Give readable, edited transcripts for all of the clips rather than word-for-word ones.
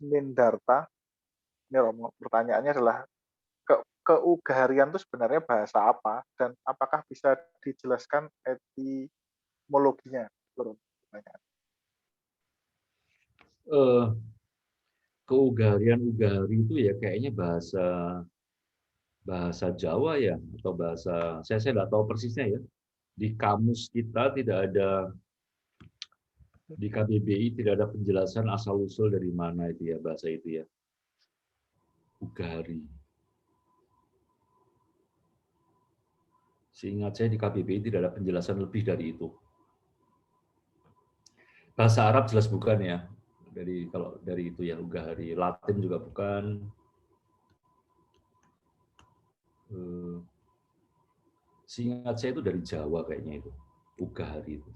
Mindarta. Ini Romo, pertanyaannya adalah keugaharian itu sebenarnya bahasa apa dan apakah bisa dijelaskan etimologinya? Pertanyaan. Eh, Keugaharian ugahari itu ya kayaknya bahasa bahasa Jawa ya atau bahasa saya tidak tahu persisnya ya. Di kamus kita tidak ada di KBBI tidak ada penjelasan asal usul dari mana itu ya bahasa itu ya. Ugahari. Seingat saya di KBBI tidak ada penjelasan lebih dari itu. Bahasa Arab jelas bukan ya. Kalau dari itu ya ugahari. Latin juga bukan. Seingat saya itu dari Jawa kayaknya itu. Ugahari itu.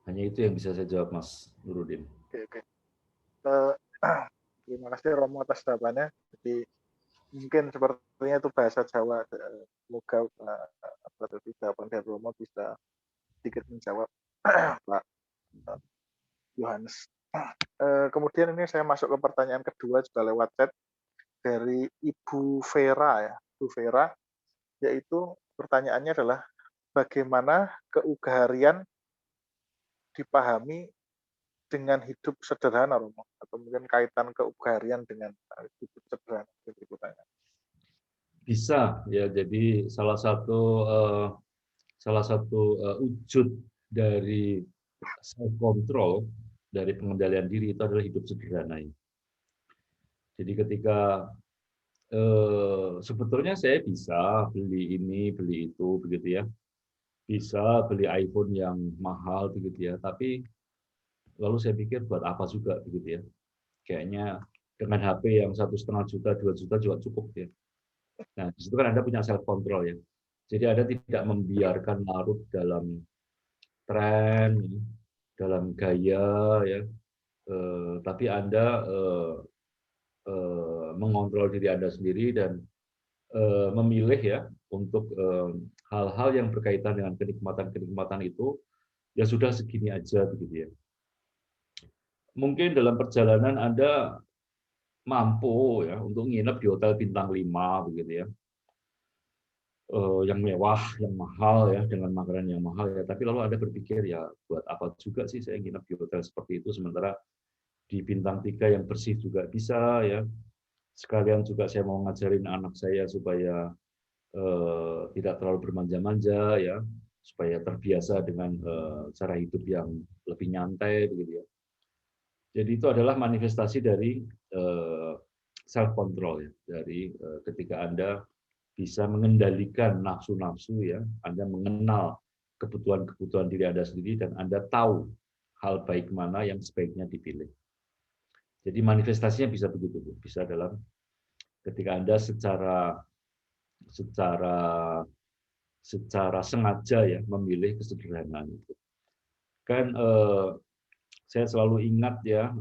Hanya itu yang bisa saya jawab, Mas Nurudin. Oke. Terima kasih Romo atas jawabannya. Jadi mungkin sepertinya itu bahasa Jawa. Semoga jawaban dari Romo bisa sedikit menjawab Pak Yohanes. Kemudian ini saya masuk ke pertanyaan kedua juga lewat chat dari Ibu Vera ya. Ibu Vera, yaitu pertanyaannya adalah bagaimana keugaharian dipahami dengan hidup sederhana, Romo, atau mungkin kaitan keugaharian dengan hidup sederhana. Bisa ya, jadi salah satu wujud dari self control, dari pengendalian diri itu adalah hidup sederhana. Jadi ketika sebetulnya saya bisa beli ini, beli itu, begitu ya, bisa beli iPhone yang mahal, begitu ya. Tapi lalu saya pikir buat apa juga, begitu ya? Kayaknya dengan HP yang 1,5 juta, 2 juta juga cukup ya. Nah, di situ kan Anda punya self control ya. Jadi Anda tidak membiarkan larut dalam tren, dalam gaya ya. Tapi Anda mengontrol diri Anda sendiri dan memilih ya untuk hal-hal yang berkaitan dengan kenikmatan-kenikmatan itu ya sudah segini aja begitu ya. Mungkin dalam perjalanan Anda mampu ya untuk nginep di hotel bintang 5 begitu ya. Yang mewah, yang mahal ya, dengan makanan yang mahal ya. Tapi lalu Anda berpikir ya buat apa juga sih saya nginep di hotel seperti itu sementara di bintang 3 yang bersih juga bisa ya. Sekalian juga saya mau ngajarin anak saya supaya tidak terlalu bermanja-manja ya, supaya terbiasa dengan cara hidup yang lebih nyantai begitu ya. Jadi itu adalah manifestasi dari self control ya, dari ketika Anda bisa mengendalikan nafsu-nafsu ya, Anda mengenal kebutuhan-kebutuhan diri Anda sendiri dan Anda tahu hal baik mana yang sebaiknya dipilih. Jadi manifestasinya bisa begitu, Bu. Bisa dalam ketika Anda secara sengaja ya memilih kesederhanaan itu. Kan saya selalu ingat ya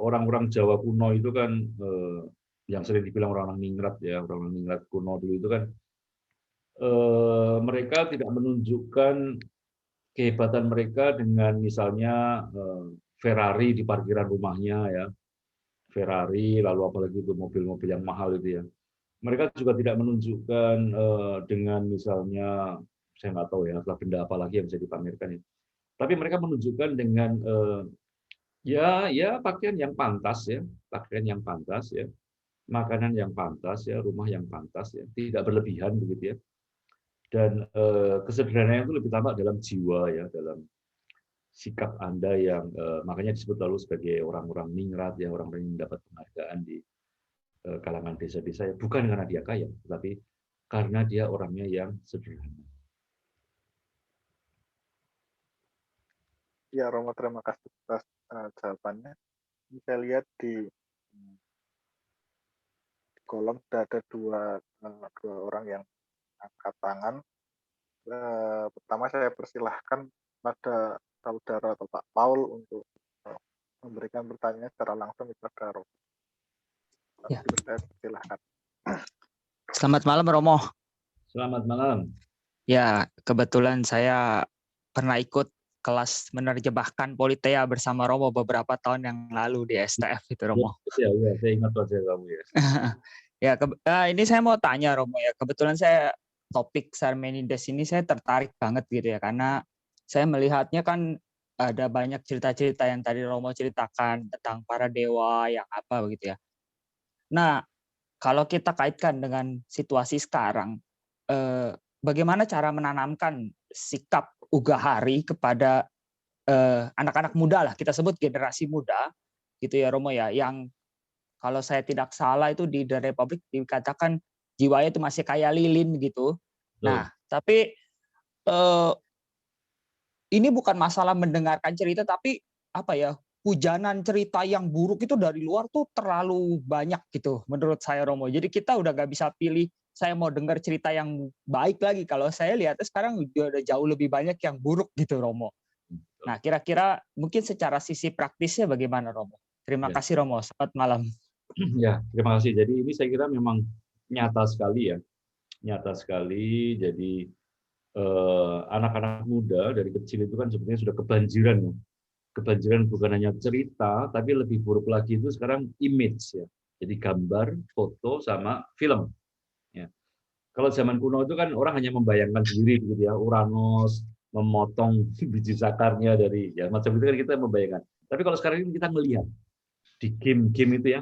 orang-orang Jawa kuno itu kan yang sering dibilang orang-orang ningrat ya, orang-orang ningrat kuno dulu itu kan mereka tidak menunjukkan kehebatan mereka dengan misalnya Ferrari di parkiran rumahnya ya, Ferrari lalu apalagi itu mobil-mobil yang mahal itu ya. Mereka juga tidak menunjukkan dengan misalnya saya nggak tahu ya benda apa lagi yang bisa dipamerkan ya. Tapi mereka menunjukkan dengan ya pakaian yang pantas ya, pakaian yang pantas ya, makanan yang pantas ya, rumah yang pantas ya, tidak berlebihan begitu ya. Dan kesederhanaan itu lebih tampak dalam jiwa ya, dalam sikap Anda yang makanya disebut lalu sebagai orang-orang ningrat ya, orang-orang yang mendapat penghargaan di kalangan desa-desa ya, bukan karena dia kaya, tapi karena dia orangnya yang sederhana. Ya, Romo, terima kasih atas jawabannya. Ini saya lihat di kolom sudah ada dua orang yang angkat tangan. Pertama saya persilahkan pada saudara atau Pak Paul untuk memberikan pertanyaan secara langsung kepada Romo. Ya. Saya persilahkan. Selamat malam Romo. Selamat malam. Ya, kebetulan saya pernah ikut kelas menerjemahkan Politeia bersama Romo beberapa tahun yang lalu di STF itu, Ya, Romo. ya, ya, saya ingat wajah kamu ya. Ya, ini saya mau tanya, Romo, ya. Kebetulan saya topik Parmenides ini saya tertarik banget gitu ya, karena saya melihatnya kan ada banyak cerita-cerita yang tadi Romo ceritakan tentang para dewa yang apa begitu ya. Nah, kalau kita kaitkan dengan situasi sekarang, bagaimana cara menanamkan sikap ugahari kepada anak-anak muda lah, kita sebut generasi muda, gitu ya Romo ya, yang kalau saya tidak salah itu di The Republic dikatakan jiwanya itu masih kayak lilin gitu. Betul. Nah, tapi ini bukan masalah mendengarkan cerita, tapi apa ya, hujanan cerita yang buruk itu dari luar tuh terlalu banyak gitu menurut saya Romo. Jadi kita udah gak bisa pilih saya mau dengar cerita yang baik lagi. Kalau saya lihatnya sekarang udah jauh lebih banyak yang buruk gitu Romo. Nah, kira-kira mungkin secara sisi praktisnya bagaimana Romo? Terima Ya. kasih Romo. Selamat malam. Ya, terima kasih. Jadi ini saya kira memang nyata sekali ya, nyata sekali. Jadi anak-anak muda dari kecil itu kan sebenarnya sudah kebanjiran ya. Kebanjiran bukan hanya cerita, tapi lebih buruk lagi itu sekarang image ya. Jadi gambar, foto, sama film. Ya. Kalau zaman kuno itu kan orang hanya membayangkan sendiri gitu ya, Uranus memotong biji zakarnya dari ya macam itu kan kita membayangkan. Tapi kalau sekarang ini kita melihat di game-game itu ya,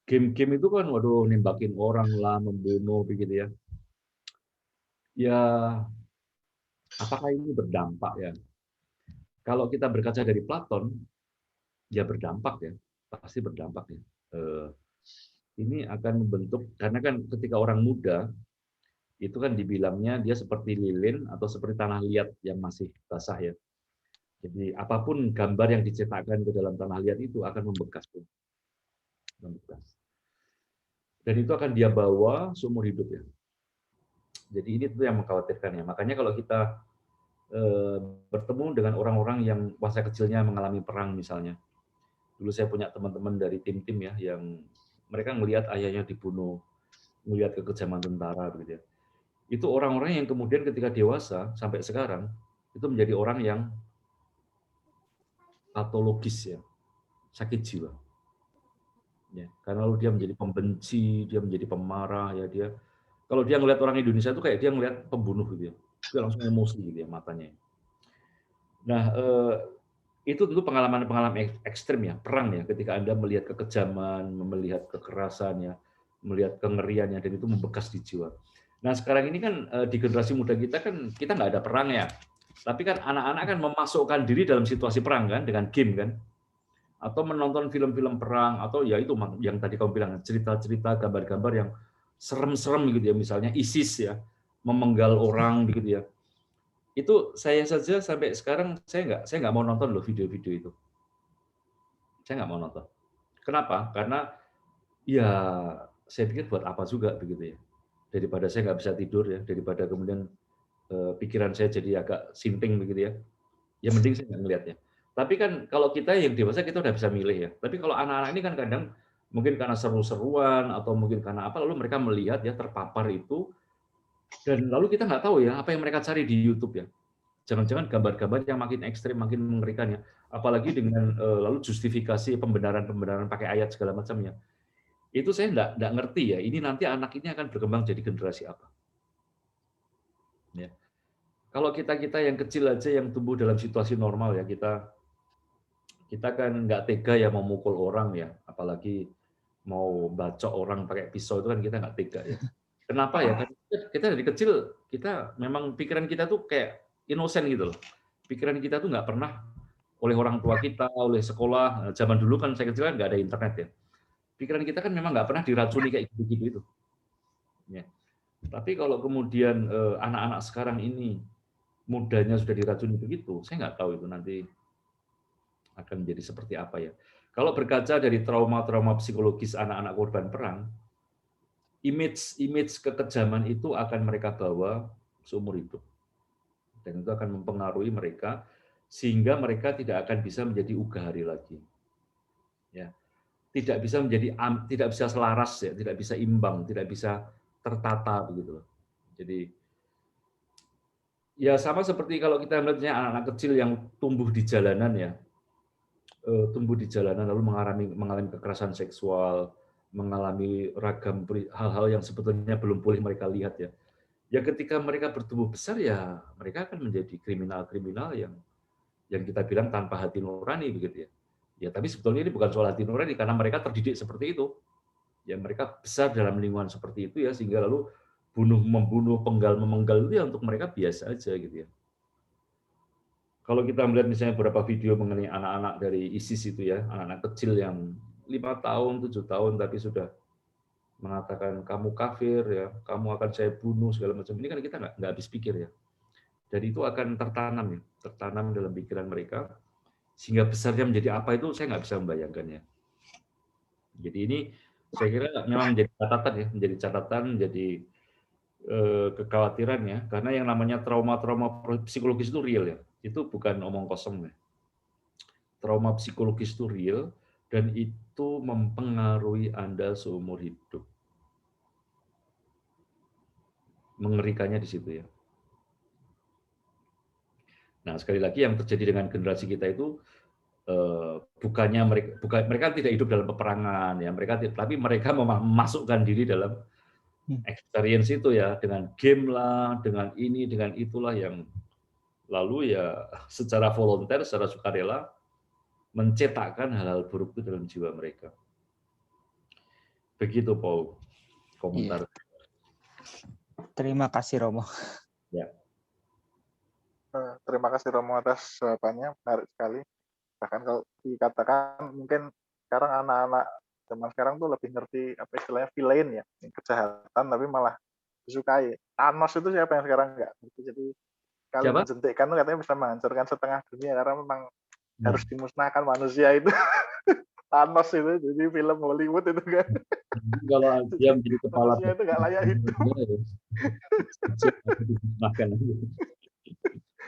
game-game itu kan waduh nembakin orang lah, membunuh begitu ya. Ya, apakah ini berdampak ya? Kalau kita berkaca dari Platon, ya berdampak ya, pasti berdampak ya. Ini akan membentuk karena kan ketika orang muda itu kan dibilangnya dia seperti lilin atau seperti tanah liat yang masih basah ya. Jadi apapun gambar yang dicetakkan ke dalam tanah liat itu akan membekas, membekas. Dan itu akan dia bawa seumur hidup ya. Jadi ini tuh yang mengkhawatirkan ya. Makanya kalau kita bertemu dengan orang-orang yang masa kecilnya mengalami perang misalnya. Dulu saya punya teman-teman dari tim-tim ya yang mereka melihat ayahnya dibunuh, melihat kekejaman tentara begitu ya. Itu orang-orang yang kemudian ketika dewasa sampai sekarang itu menjadi orang yang patologis ya, sakit jiwa. Ya, karena lalu dia menjadi pembenci, dia menjadi pemarah ya dia. Kalau dia ngelihat orang Indonesia itu kayak dia ngelihat pembunuh gitu ya. Dia langsung emosi gitu ya matanya. Nah, itu tentu pengalaman-pengalaman ekstrim ya, perang ya, ketika Anda melihat kekejaman, melihat kekerasan ya, melihat kengeriannya, dan itu membekas di jiwa. Nah, sekarang ini kan di generasi muda kita kan, kita nggak ada perang ya, tapi kan anak-anak kan memasukkan diri dalam situasi perang kan, dengan game kan, atau menonton film-film perang, atau ya itu yang tadi kamu bilang, cerita-cerita, gambar-gambar yang serem-serem gitu ya, misalnya ISIS ya, memenggal orang begitu ya. Itu saya saja sampai sekarang saya nggak mau nonton loh video-video itu. Saya nggak mau nonton. Kenapa? Karena ya saya pikir buat apa juga begitu ya. Daripada saya nggak bisa tidur ya, daripada kemudian pikiran saya jadi agak sinting begitu ya. Ya mending saya nggak ngelihatnya. Tapi kan kalau kita yang dewasa kita udah bisa milih ya. Tapi kalau anak-anak ini kan kadang mungkin karena seru-seruan atau mungkin karena apa lalu mereka melihat ya terpapar itu dan lalu kita nggak tahu ya apa yang mereka cari di YouTube ya. Jangan-jangan gambar-gambar yang makin ekstrim, makin mengerikan ya. Apalagi dengan lalu justifikasi pembenaran-pembenaran pakai ayat segala macamnya. Itu saya nggak ngerti ya, ini nanti anak ini akan berkembang jadi generasi apa. Ya. Kalau kita-kita yang kecil aja yang tumbuh dalam situasi normal ya, kita kan nggak tega ya mau mukul orang ya, apalagi mau bacok orang pakai pisau itu kan kita nggak tega ya. Kenapa ya? Karena kita dari kecil, kita memang pikiran kita tuh kayak inosen gitu loh. Pikiran kita tuh nggak pernah oleh orang tua kita, oleh sekolah. Zaman dulu kan saya kecil kan nggak ada internet ya. Pikiran kita kan memang nggak pernah diracuni kayak gitu-gitu itu. Ya. Tapi kalau kemudian anak-anak sekarang ini mudanya sudah diracuni begitu, saya nggak tahu itu nanti akan menjadi seperti apa ya. Kalau berkaca dari trauma-trauma psikologis anak-anak korban perang, image kekejaman itu akan mereka bawa seumur hidup. Dan itu akan mempengaruhi mereka sehingga mereka tidak akan bisa menjadi ugahari lagi. Ya. Tidak bisa selaras ya, tidak bisa imbang, tidak bisa tertata begitu loh. Jadi Ya sama seperti kalau kita melihatnya anak-anak kecil yang tumbuh di jalanan ya, tumbuh di jalanan lalu mengalami kekerasan seksual, mengalami ragam hal-hal yang sebetulnya belum boleh mereka lihat ya. Ya ketika mereka bertumbuh besar ya mereka akan menjadi kriminal-kriminal yang kita bilang tanpa hati nurani begitu ya. Ya tapi sebetulnya ini bukan soal hati nurani karena mereka terdidik seperti itu. Ya mereka besar dalam lingkungan seperti itu ya sehingga lalu membunuh, penggal, memenggal itu ya untuk mereka biasa aja gitu ya. Kalau kita melihat misalnya beberapa video mengenai anak-anak dari ISIS itu ya, anak-anak kecil yang 5 tahun, 7 tahun tapi sudah mengatakan kamu kafir ya, kamu akan saya bunuh segala macam. Ini kan kita nggak habis pikir ya. Dan itu akan tertanam ya, tertanam dalam pikiran mereka sehingga besarnya menjadi apa itu saya nggak bisa membayangkannya. Jadi ini saya kira memang menjadi catatan ya, menjadi catatan, menjadi kekhawatiran ya, karena yang namanya trauma-trauma psikologis itu real ya, itu bukan omong kosong ya. Trauma psikologis itu real dan itu mempengaruhi Anda seumur hidup. Mengerikannya di situ ya. Nah sekali lagi yang terjadi dengan generasi kita itu bukannya mereka tidak hidup dalam peperangan ya, tapi mereka memasukkan diri dalam experience itu ya, dengan game lah, dengan ini, dengan itulah yang lalu ya secara volunteer, secara sukarela mencetakkan hal-hal buruk itu dalam jiwa mereka. Begitu Paul, komentar. Iya. Terima kasih Romo. Ya. Terima kasih Romo atas jawabannya, menarik sekali. Bahkan kalau dikatakan mungkin sekarang anak-anak zaman sekarang tuh lebih ngerti apa istilahnya villain ya, kejahatan tapi malah disukai. Thanos itu siapa yang sekarang nggak ngerti. Jadi kalau menjentikkan tuh katanya bisa menghancurkan setengah dunia karena memang harus dimusnahkan manusia itu. Thanos itu jadi film Hollywood itu kan. Kalau dia menjadi kepala manusia itu nggak layak hidup.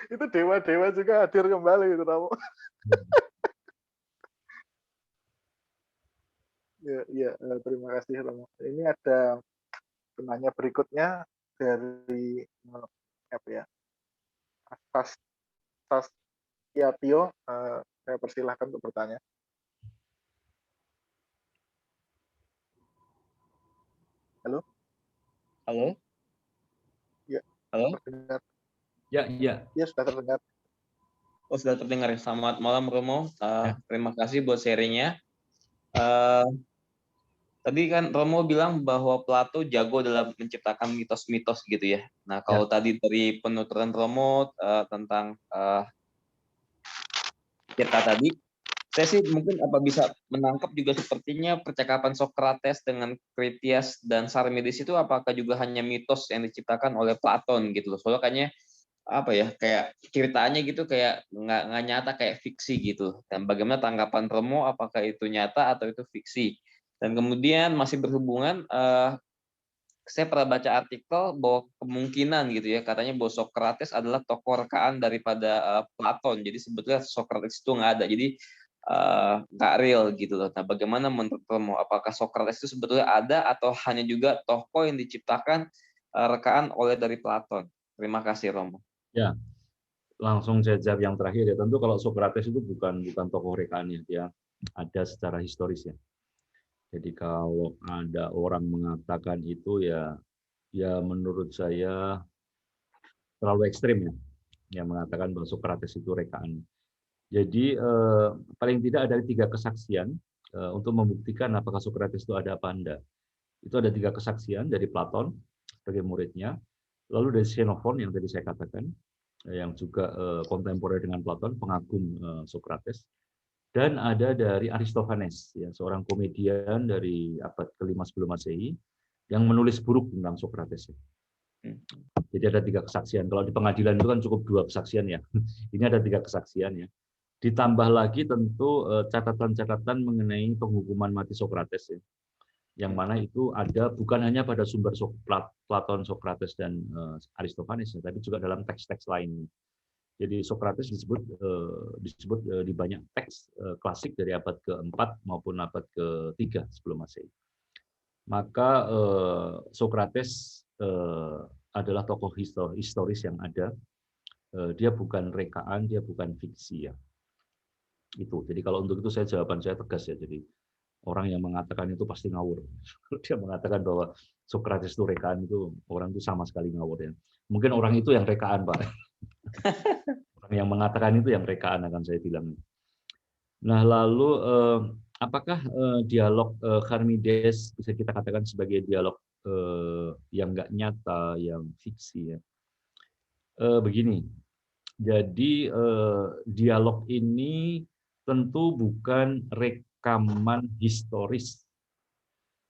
Itu dewa-dewa juga hadir kembali gitu Romo. Ya, terima kasih Romo. Ini ada penanya berikutnya dari apa ya? Tio, saya persilahkan untuk bertanya. Halo? Halo? Ya. Halo? Terdengar. Ya. Ya, sudah terdengar. Oh, sudah terdengar. Selamat malam, Romo. Terima kasih buat sharingnya. Tadi kan Romo bilang bahwa Plato jago dalam menciptakan mitos-mitos gitu ya. Nah, kalau tadi dari penuturan Romo tentang cerita tadi, saya sih mungkin bisa menangkap juga sepertinya percakapan Sokrates dengan Kritias dan Charmides itu apakah juga hanya mitos yang diciptakan oleh Platon gitu loh. Soalnya kayaknya kayak ceritanya gitu kayak nggak nyata, kayak fiksi gitu. Dan bagaimana tanggapan Romo, apakah itu nyata atau itu fiksi? Dan kemudian masih berhubungan, saya pernah baca artikel bahwa kemungkinan gitu ya, katanya bahwa Sokrates adalah tokoh rekaan daripada Platon. Jadi sebetulnya Sokrates itu nggak ada. Jadi nggak real gitu loh. Nah, bagaimana menurut Romo? Apakah Sokrates itu sebetulnya ada atau hanya juga tokoh yang diciptakan rekaan oleh dari Platon? Terima kasih Romo. Ya, langsung saya jawab yang terakhir ya. Tentu kalau Sokrates itu bukan tokoh rekaannya, dia ada secara historis ya. Jadi kalau ada orang mengatakan itu ya menurut saya terlalu ekstrim ya, yang mengatakan bahwa Sokrates itu rekaan. Jadi paling tidak ada 3 kesaksian untuk membuktikan apakah Sokrates itu ada apa enggak. Itu ada 3 kesaksian dari Platon sebagai muridnya, lalu dari Xenophon yang tadi saya katakan, yang juga kontemporer dengan Platon, pengagum Sokrates, dan ada dari Aristophanes, ya, seorang komedian dari abad ke-5 sebelum Masehi yang menulis buruk tentang Sokrates. Jadi ada 3 kesaksian. Kalau di pengadilan itu kan cukup 2 kesaksian ya. Ini ada 3 kesaksian ya. Ditambah lagi tentu catatan-catatan mengenai penghukuman mati Sokrates ya. Yang mana itu ada bukan hanya pada sumber Platon, Sokrates dan Aristophanes, tapi juga dalam teks-teks lain. Jadi Sokrates disebut di banyak teks klasik dari abad ke-4 maupun abad ke-3 sebelum Masehi. Maka Sokrates adalah tokoh historis yang ada Dia bukan rekaan, dia bukan fiksi ya. Itu. Jadi kalau untuk itu jawaban saya tegas ya. Jadi orang yang mengatakan itu pasti ngawur. Dia mengatakan bahwa Sokrates itu rekaan, itu orang itu sama sekali ngawur ya. Mungkin orang itu yang rekaan, Pak. Orang yang mengatakan itu yang rekaan akan saya bilang. Nah, lalu apakah dialog Charmides bisa kita katakan sebagai dialog yang nggak nyata, yang fiksi ya? Begini, jadi dialog ini tentu bukan rekaman historis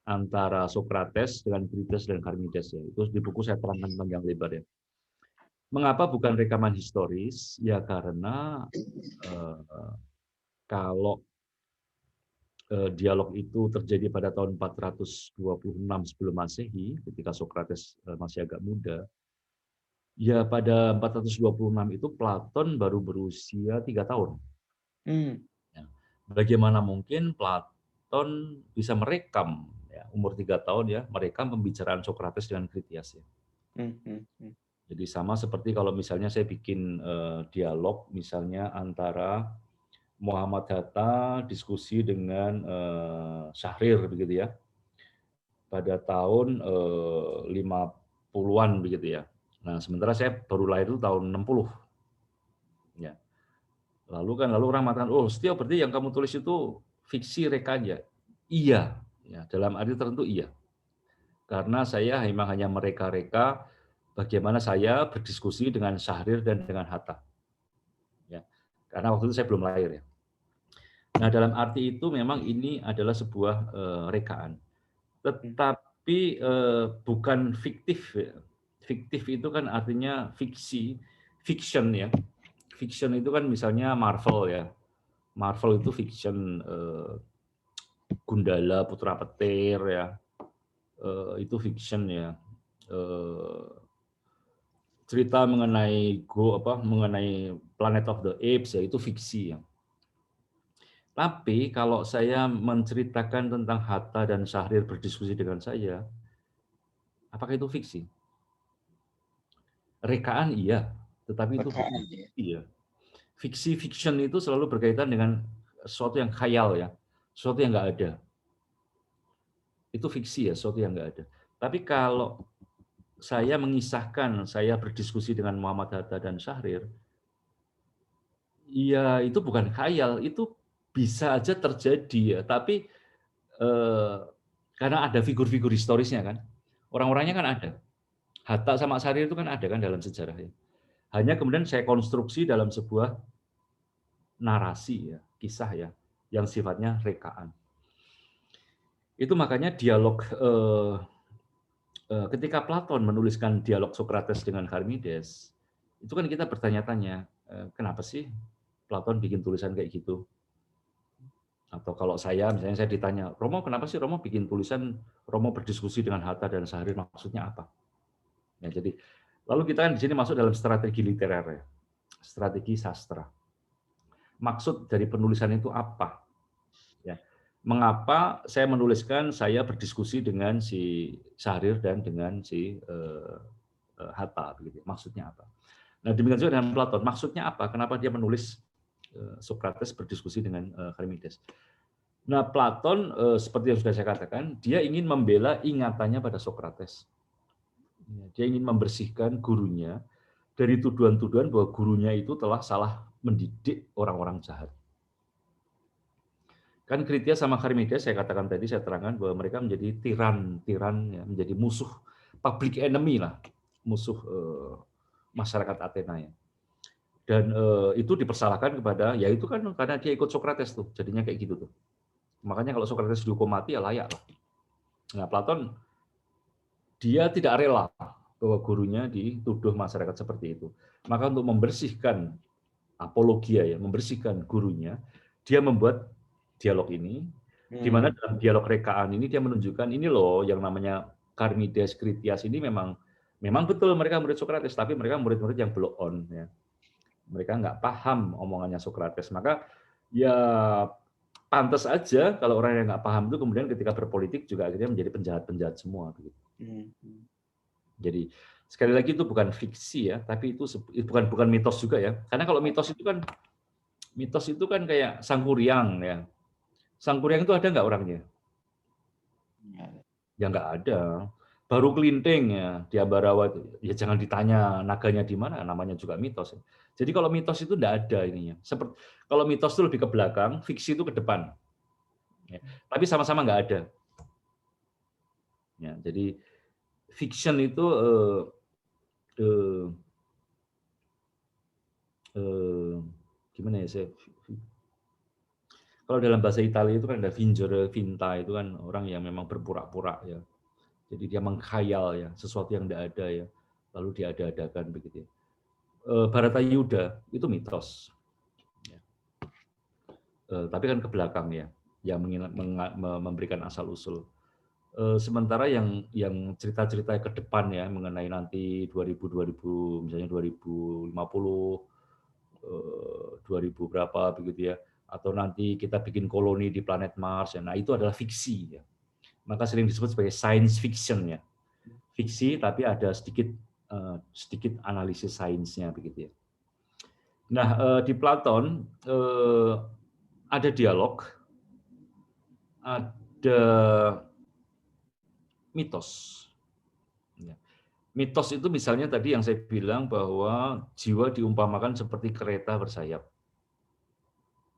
antara Sokrates dengan Krites dan Charmides ya. Itu di buku saya terangkan panjang lebar ya. Mengapa bukan rekaman historis? Ya karena kalau dialog itu terjadi pada tahun 426 sebelum Masehi, ketika Sokrates masih agak muda. Ya pada 426 itu Platon baru berusia 3 tahun. Ya. Bagaimana mungkin Platon bisa merekam ya, umur 3 tahun ya, merekam pembicaraan Sokrates dengan Kritias ya. Jadi sama seperti kalau misalnya saya bikin dialog misalnya antara Muhammad Hatta diskusi dengan Syahrir begitu ya. Pada tahun 50-an begitu ya. Nah, sementara saya baru lahir itu tahun 60. Ya. Lalu orang mengatakan, "Oh, Setio berarti yang kamu tulis itu fiksi reka aja." Iya, ya, dalam arti tertentu iya. Karena saya memang hanya mereka-reka bagaimana saya berdiskusi dengan Syahrir dan dengan Hatta. Ya. Karena waktu itu saya belum lahir ya. Nah, dalam arti itu memang ini adalah sebuah rekaan. Tetapi bukan fiktif. Ya. Fiktif itu kan artinya fiksi, fiction ya. Fiction itu kan misalnya Marvel ya. Marvel itu fiction, Gundala Putra Petir ya. Itu fiction ya. Cerita mengenai mengenai Planet of the Apes ya itu fiksi ya. Tapi kalau saya menceritakan tentang Hatta dan Syahrir berdiskusi dengan saya, apakah itu fiksi? Rekaan iya, tetapi itu fiksi ya. Fiksi fiction itu selalu berkaitan dengan sesuatu yang khayal ya, sesuatu yang nggak ada. Itu fiksi ya, sesuatu yang nggak ada. Tapi kalau saya mengisahkan, saya berdiskusi dengan Muhammad Hatta dan Syahrir, ya itu bukan khayal, itu bisa aja terjadi ya. Tapi karena ada figur-figur historisnya kan, orang-orangnya kan ada. Hatta sama Syahrir itu kan ada kan dalam sejarah ya. Hanya kemudian saya konstruksi dalam sebuah narasi ya, kisah ya, yang sifatnya rekaan. Itu makanya dialog ketika Platon menuliskan dialog Sokrates dengan Charmides, itu kan kita bertanya-tanya, kenapa sih Platon bikin tulisan kayak gitu? Atau kalau misalnya saya ditanya, Romo kenapa sih Romo bikin tulisan, Romo berdiskusi dengan Hatta dan Syahrir, maksudnya apa? Ya, jadi lalu kita kan di sini masuk dalam strategi literer ya, strategi sastra. Maksud dari penulisan itu apa? Ya. Mengapa saya menuliskan saya berdiskusi dengan si Syahrir dan dengan si Hatta, begitu. Maksudnya apa? Nah, demikian juga dengan Platon. Maksudnya apa? Kenapa dia menulis Sokrates berdiskusi dengan Charmides? Nah, Platon seperti yang sudah saya katakan, dia ingin membela ingatannya pada Sokrates. Dia ingin membersihkan gurunya dari tuduhan-tuduhan bahwa gurunya itu telah salah mendidik orang-orang jahat. Kan Kritias sama Charmides saya katakan tadi, saya terangkan bahwa mereka menjadi tiran ya, menjadi musuh, public enemy lah, musuh masyarakat Athena ya. Dan itu dipersalahkan kepada, ya itu kan karena dia ikut Sokrates tuh, jadinya kayak gitu tuh. Makanya kalau Sokrates dihukum mati ya layak lah. Nah, Platon dia tidak rela bahwa gurunya dituduh masyarakat seperti itu. Maka untuk membersihkan apologia ya, membersihkan gurunya, dia membuat dialog ini, di mana dalam dialog rekaan ini dia menunjukkan ini loh yang namanya Charmides, Kritias ini memang betul mereka murid Sokrates, tapi mereka murid-murid yang blow on ya. Mereka nggak paham omongannya Sokrates. Maka ya pantas aja kalau orang yang nggak paham itu kemudian ketika berpolitik juga akhirnya menjadi penjahat-penjahat semua. Begitu. Jadi Sekali lagi itu bukan fiksi ya, tapi itu bukan mitos juga ya. Karena kalau mitos itu kan kayak Sangkuriang ya. Sangkuriang itu ada nggak orangnya? Ya nggak ada. Baru kelinting ya di Ambarawa itu, ya jangan ditanya naganya di mana, namanya juga mitos. Jadi kalau mitos itu nggak ada ininya. Kalau mitos itu lebih ke belakang, fiksi itu ke depan. Ya. Tapi sama-sama nggak ada. Ya, jadi fiction itu gimana ya saya? Kalau dalam bahasa Italia itu kan ada fingere, finta itu kan orang yang memang berpura-pura ya. Jadi dia mengkhayal ya sesuatu yang tidak ada ya, lalu diada-adakan begitu. Ya. Bharatayuda itu mitos, ya. Tapi kan ke belakang ya, yang memberikan asal usul. Sementara yang cerita-cerita ke depan ya mengenai nanti 2000 misalnya 2050, 2000 berapa begitu ya, atau nanti kita bikin koloni di planet Mars ya. Nah itu adalah fiksi ya. Maka sering disebut sebagai science fiction ya. Fiksi tapi ada sedikit analisis sainsnya begitu ya. Nah, di Platon ada dialog, ada mitos. Ya. Mitos itu misalnya tadi yang saya bilang bahwa jiwa diumpamakan seperti kereta bersayap.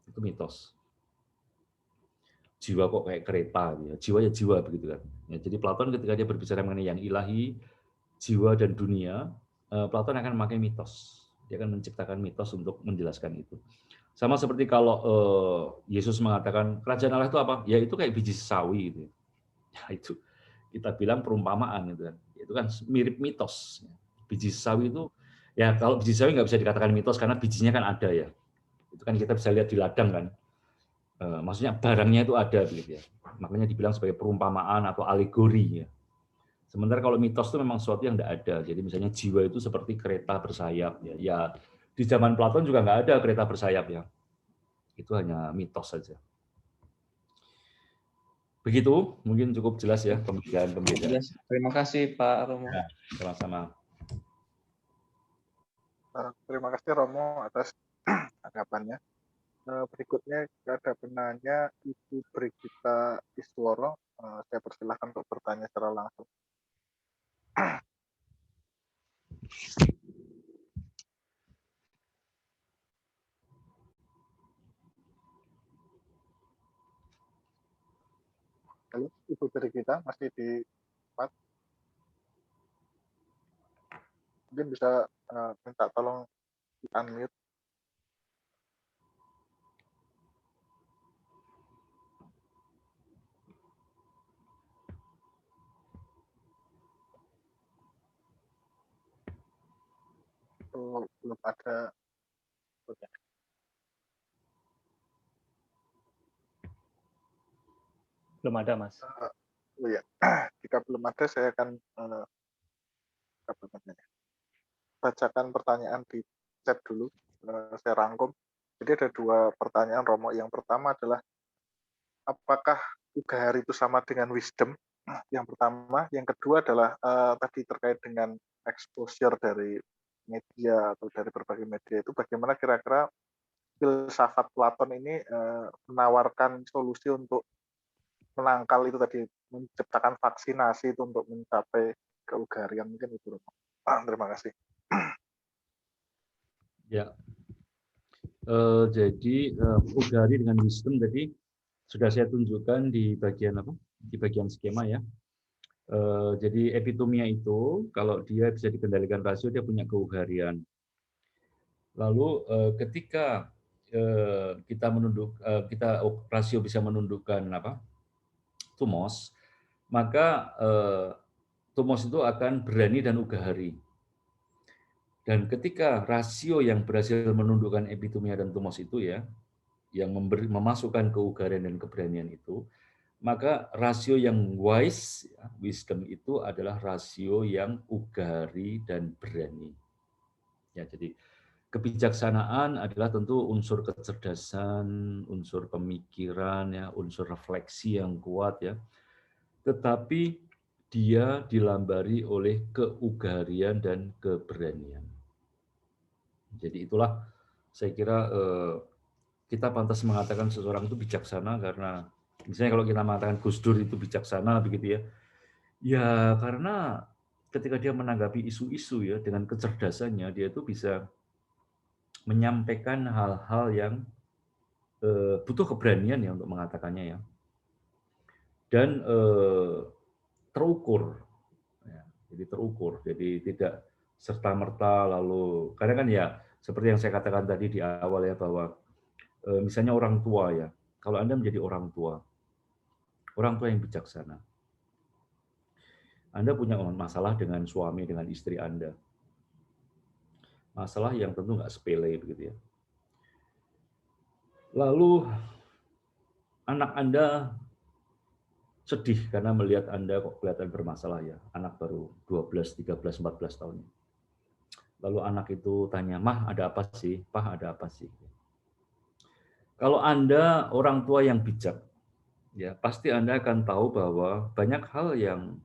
Itu mitos. Jiwa kok kayak kereta, ya. Jiwa ya jiwa begitu kan. Ya, jadi Platon ketika dia berbicara mengenai yang ilahi, jiwa dan dunia, Platon akan memakai mitos. Dia akan menciptakan mitos untuk menjelaskan itu. Sama seperti kalau Yesus mengatakan kerajaan Allah itu apa? Ya itu kayak biji sawi gitu. Ya itu kita bilang perumpamaan gitu kan. Itu kan mirip mitos. Biji sawi itu ya kalau biji sawi nggak bisa dikatakan mitos karena bijinya kan ada ya. Itu kan kita bisa lihat di ladang kan. Maksudnya barangnya itu ada begitu ya. Makanya dibilang sebagai perumpamaan atau alegori ya. Sementara kalau mitos itu memang sesuatu yang tidak ada. Jadi misalnya jiwa itu seperti kereta bersayap ya. Ya di zaman Platon juga nggak ada kereta bersayap ya. Itu hanya mitos saja. Begitu, mungkin cukup jelas ya pembedaan-pembedaan. Yes, terima kasih Pak Romo. Ya, sama-sama. Terima kasih Romo atas tanggapannya. Berikutnya ada penanya Ibu Brigita Isworo. Saya persilahkan untuk bertanya secara langsung. Halo, Ibu Brigita masih di tempat? Mungkin bisa minta tolong di-unmute. Oh, belum ada. Belum ada, Mas. Oh ya, jika belum ada saya akan bacakan pertanyaan di chat dulu. Saya rangkum. Jadi ada dua pertanyaan Romo. Yang pertama adalah apakah Ugahari itu sama dengan wisdom? Yang pertama. Yang kedua adalah tadi terkait dengan exposure dari media atau dari berbagai media itu bagaimana kira-kira filsafat Platon ini menawarkan solusi untuk menangkal itu tadi, menciptakan vaksinasi itu untuk mencapai keugarian. Mungkin itu Romo. Terima kasih. Ya. Jadi Ugahari dengan wisdom tadi sudah saya tunjukkan di bagian apa? Di bagian skema ya. Jadi epitomia itu kalau dia bisa dikendalikan rasio dia punya keugarian. Lalu ketika kita rasio bisa menundukkan apa? Tumos, maka tumos itu akan berani dan ugahari. Dan ketika rasio yang berhasil menundukkan epitomia dan tumos itu ya, yang memasukkan keugarian dan keberanian itu, maka rasio yang wise, wisdom itu adalah rasio yang ugahari dan berani. Ya, jadi kebijaksanaan adalah tentu unsur kecerdasan, unsur pemikiran, ya, unsur refleksi yang kuat ya. Tetapi dia dilambari oleh keugarian dan keberanian. Jadi itulah saya kira kita pantas mengatakan seseorang itu bijaksana karena misalnya kalau kita mengatakan Gus Dur itu bijaksana begitu ya. Ya karena ketika dia menanggapi isu-isu ya dengan kecerdasannya dia itu bisa menyampaikan hal-hal yang butuh keberanian ya untuk mengatakannya ya. Dan terukur. Ya, jadi terukur. Jadi tidak serta-merta lalu karena kan ya seperti yang saya katakan tadi di awal ya bahwa misalnya orang tua ya. Kalau Anda menjadi orang tua yang bijaksana. Anda punya masalah dengan suami, dengan istri Anda. Masalah yang tentu nggak sepele begitu ya. Lalu anak Anda sedih karena melihat Anda kok kelihatan bermasalah ya. Anak baru 12, 13, 14 tahun. Lalu anak itu tanya, "Mah, ada apa sih? Pah, ada apa sih?" Kalau Anda orang tua yang bijak, ya pasti Anda akan tahu bahwa banyak hal yang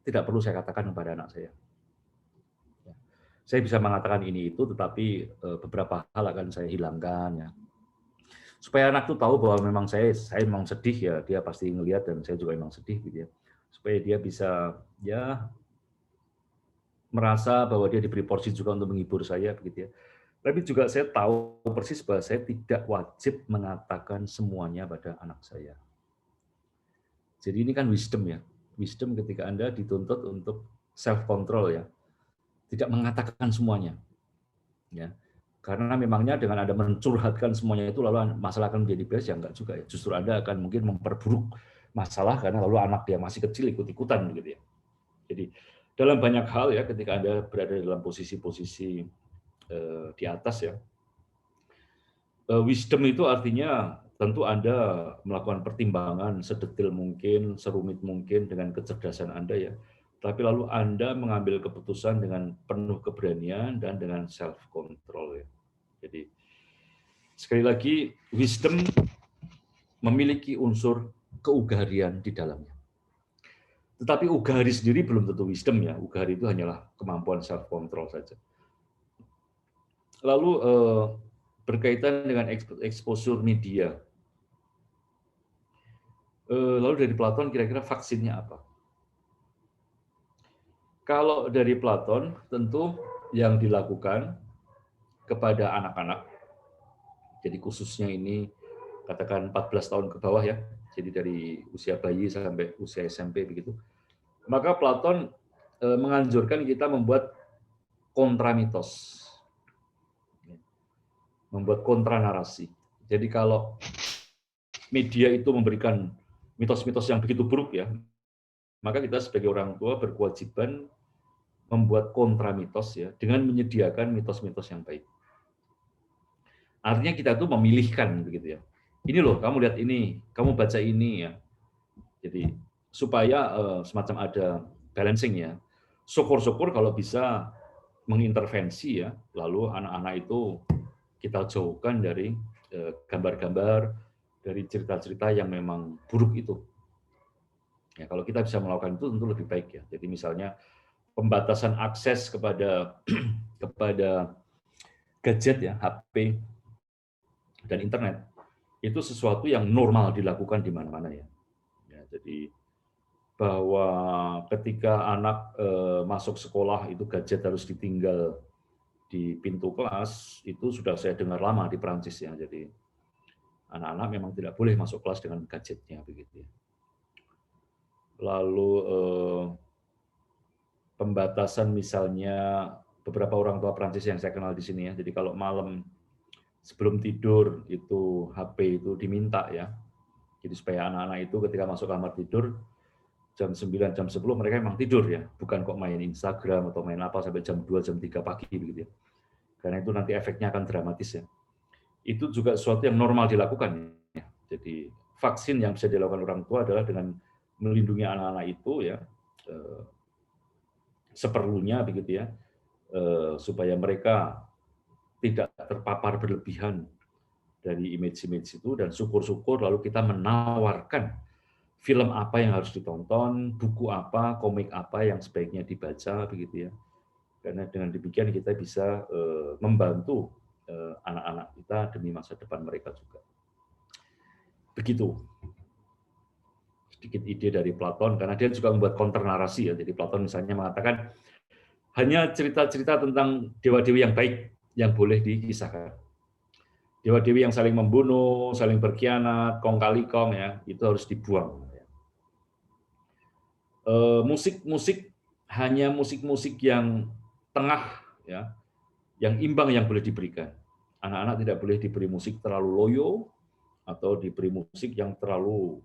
tidak perlu saya katakan kepada anak saya. Saya bisa mengatakan ini itu, tetapi beberapa hal akan saya hilangkan ya. Supaya anak itu tahu bahwa memang saya memang sedih ya, dia pasti ngelihat dan saya juga memang sedih gitu ya. Supaya dia bisa ya merasa bahwa dia diberi porsi juga untuk menghibur saya begitu ya. Tapi juga saya tahu persis bahwa saya tidak wajib mengatakan semuanya pada anak saya. Jadi ini kan wisdom ya. Wisdom ketika Anda dituntut untuk self control ya. Tidak mengatakan semuanya. Ya. Karena memangnya dengan Anda mencurhatkan semuanya itu lalu masalah akan menjadi beres ya enggak juga ya. Justru Anda akan mungkin memperburuk masalah karena lalu anak yang masih kecil ikut-ikutan gitu ya. Jadi dalam banyak hal ya ketika Anda berada dalam posisi-posisi di atas ya. Wisdom itu artinya tentu Anda melakukan pertimbangan sedetil mungkin, serumit mungkin dengan kecerdasan Anda ya. Tapi lalu Anda mengambil keputusan dengan penuh keberanian dan dengan self control ya. Jadi sekali lagi wisdom memiliki unsur keugarian di dalamnya. Tetapi ugari sendiri belum tentu wisdom ya. Ugari itu hanyalah kemampuan self control saja. Lalu berkaitan dengan exposure media. Lalu dari Platon kira-kira vaksinnya apa? Kalau dari Platon tentu yang dilakukan kepada anak-anak, jadi khususnya ini katakan 14 tahun ke bawah ya, jadi dari usia bayi sampai usia SMP begitu, maka Platon menganjurkan kita membuat kontramitos, membuat kontranarasi. Jadi kalau media itu memberikan mitos-mitos yang begitu buruk ya, maka kita sebagai orang tua berkewajiban membuat kontramitos ya dengan menyediakan mitos-mitos yang baik. Artinya kita tuh memilihkan begitu ya. Ini loh, kamu lihat ini, kamu baca ini ya. Jadi supaya semacam ada balancing ya. Syukur-syukur kalau bisa mengintervensi ya, lalu anak-anak itu kita jauhkan dari gambar-gambar, dari cerita-cerita yang memang buruk itu. Ya, kalau kita bisa melakukan itu tentu lebih baik ya. Jadi misalnya pembatasan akses kepada gadget ya, HP dan internet itu sesuatu yang normal dilakukan di mana-mana ya. Ya, jadi bahwa ketika anak masuk sekolah itu gadget harus ditinggal di pintu kelas itu sudah saya dengar lama di Perancis ya. Jadi anak-anak memang tidak boleh masuk kelas dengan gadgetnya begitu ya. Lalu pembatasan misalnya beberapa orang tua Prancis yang saya kenal di sini ya. Jadi kalau malam sebelum tidur itu HP itu diminta ya. Jadi supaya anak-anak itu ketika masuk kamar tidur jam 9, jam 10 mereka memang tidur ya. Bukan kok main Instagram atau main apa sampai jam 2, jam 3 pagi begitu ya. Karena itu nanti efeknya akan dramatis ya. Itu juga sesuatu yang normal dilakukan ya. Jadi vaksin yang bisa dilakukan orang tua adalah dengan melindungi anak-anak itu ya seperlunya begitu ya, supaya mereka tidak terpapar berlebihan dari image-image itu dan syukur-syukur lalu kita menawarkan film apa yang harus ditonton, buku apa, komik apa yang sebaiknya dibaca, begitu ya. Karena dengan demikian kita bisa membantu anak-anak kita demi masa depan mereka juga. Begitu. Sedikit ide dari Platon, karena dia juga membuat counter narasi ya. Jadi Platon misalnya mengatakan hanya cerita-cerita tentang dewa-dewi yang baik yang boleh dikisahkan. Dewa-dewi yang saling membunuh, saling berkhianat, kong kali kong ya, itu harus dibuang. Musik-musik hanya musik-musik yang tengah ya, yang imbang yang boleh diberikan. Anak-anak tidak boleh diberi musik terlalu loyo atau diberi musik yang terlalu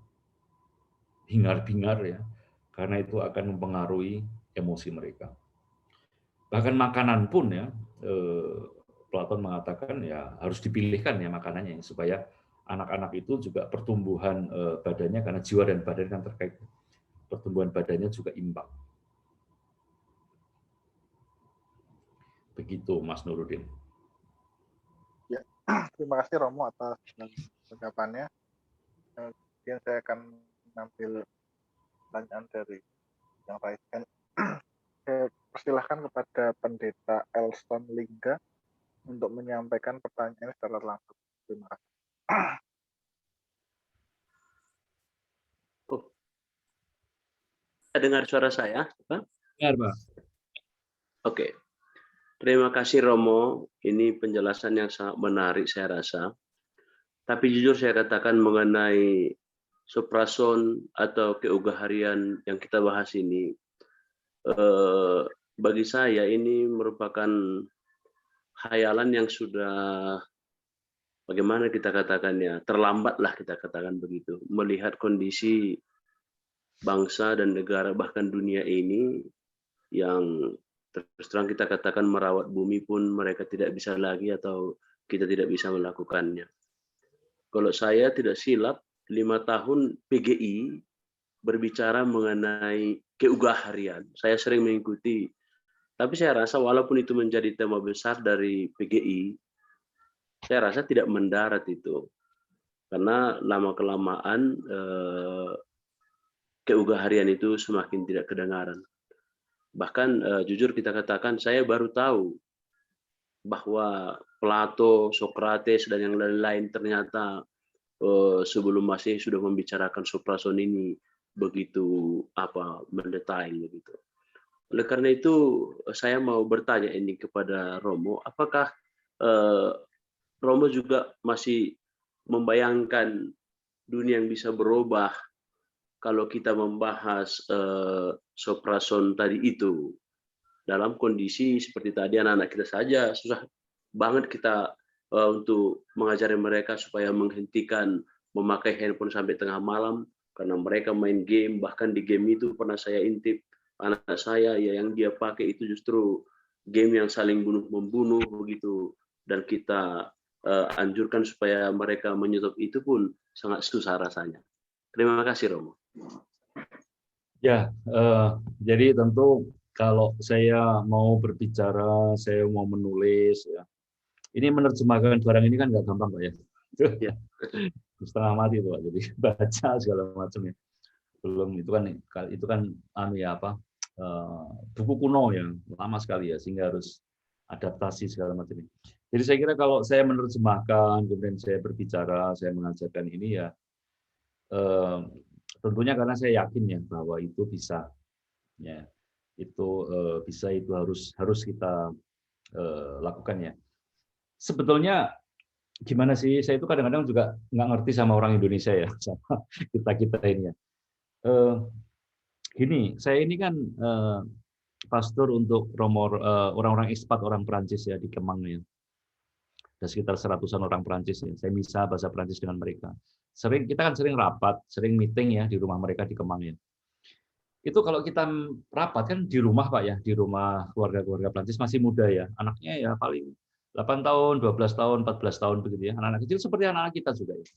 hingar-bingar ya, karena itu akan mempengaruhi emosi mereka. Bahkan makanan pun ya, Platon mengatakan ya harus dipilihkan ya makanannya supaya anak-anak itu juga pertumbuhan badannya, karena jiwa dan badan kan terkait, pertumbuhan badannya juga imbang. Begitu Mas Nurudin. Ya, terima kasih Romo atas tanggapannya. Kemudian saya akan mengambil pertanyaan dari yang lain. Saya persilahkan kepada Pendeta Elston Lingga untuk menyampaikan pertanyaan secara langsung. Terima kasih. Dengar suara saya, Pak? Benar, Pak. Oke. Terima kasih Romo. Ini penjelasan yang sangat menarik saya rasa. Tapi jujur saya katakan mengenai suprason atau keugah harian yang kita bahas ini, bagi saya ini merupakan khayalan yang sudah, bagaimana kita katakannya, terlambat lah kita katakan begitu. Melihat kondisi bangsa dan negara bahkan dunia ini yang terus terang kita katakan merawat bumi pun mereka tidak bisa lagi atau kita tidak bisa melakukannya. Kalau saya tidak silap, 5 tahun PGI berbicara mengenai keugah harian. Saya sering mengikuti, tapi saya rasa walaupun itu menjadi tema besar dari PGI, saya rasa tidak mendarat itu. Karena lama-kelamaan keugah harian itu semakin tidak kedengaran. Bahkan jujur kita katakan, saya baru tahu bahwa Plato, Sokrates, dan yang lain-lain ternyata sebelum Masehi sudah membicarakan suprason ini begitu mendetail begitu. Oleh karena itu saya mau bertanya ini kepada Romo, apakah Romo juga masih membayangkan dunia yang bisa berubah kalau kita membahas suprason tadi itu dalam kondisi seperti tadi anak-anak kita saja susah banget kita untuk mengajari mereka supaya menghentikan memakai handphone sampai tengah malam karena mereka main game. Bahkan di game itu pernah saya intip anak saya ya, yang dia pakai itu justru game yang saling bunuh-membunuh begitu, dan kita anjurkan supaya mereka menyetop itu pun sangat susah rasanya. Terima kasih Romo. Ya, jadi tentu kalau saya mau berbicara, saya mau menulis, ya, ini menerjemahkan barang ini kan nggak gampang, Pak ya. Ya. Setengah mati tuh Pak, jadi baca segala macam ya. Belum itu kan buku kuno yang lama sekali ya, sehingga harus adaptasi segala macam ini. Jadi saya kira kalau saya menerjemahkan, kemudian saya berbicara, saya mengajarkan ini ya, tentunya karena saya yakin ya bahwa itu bisa. Ya, itu bisa, itu harus kita lakukan ya. Sebetulnya gimana sih, saya itu kadang-kadang juga nggak ngerti sama orang Indonesia ya, sama kita ini ya. Gini, saya ini kan pastor untuk orang-orang ekspat, orang Perancis ya di Kemang ya. Ada sekitar 100-an orang Perancis ya. Saya bisa bahasa Perancis dengan mereka. Kita kan sering rapat, sering meeting ya di rumah mereka di Kemang ya. Itu kalau kita rapat kan di rumah Pak ya, di rumah keluarga-keluarga Prancis masih muda ya, anaknya ya paling 8 tahun, 12 tahun, 14 tahun begitu ya, anak-anak kecil seperti anak-anak kita juga ya.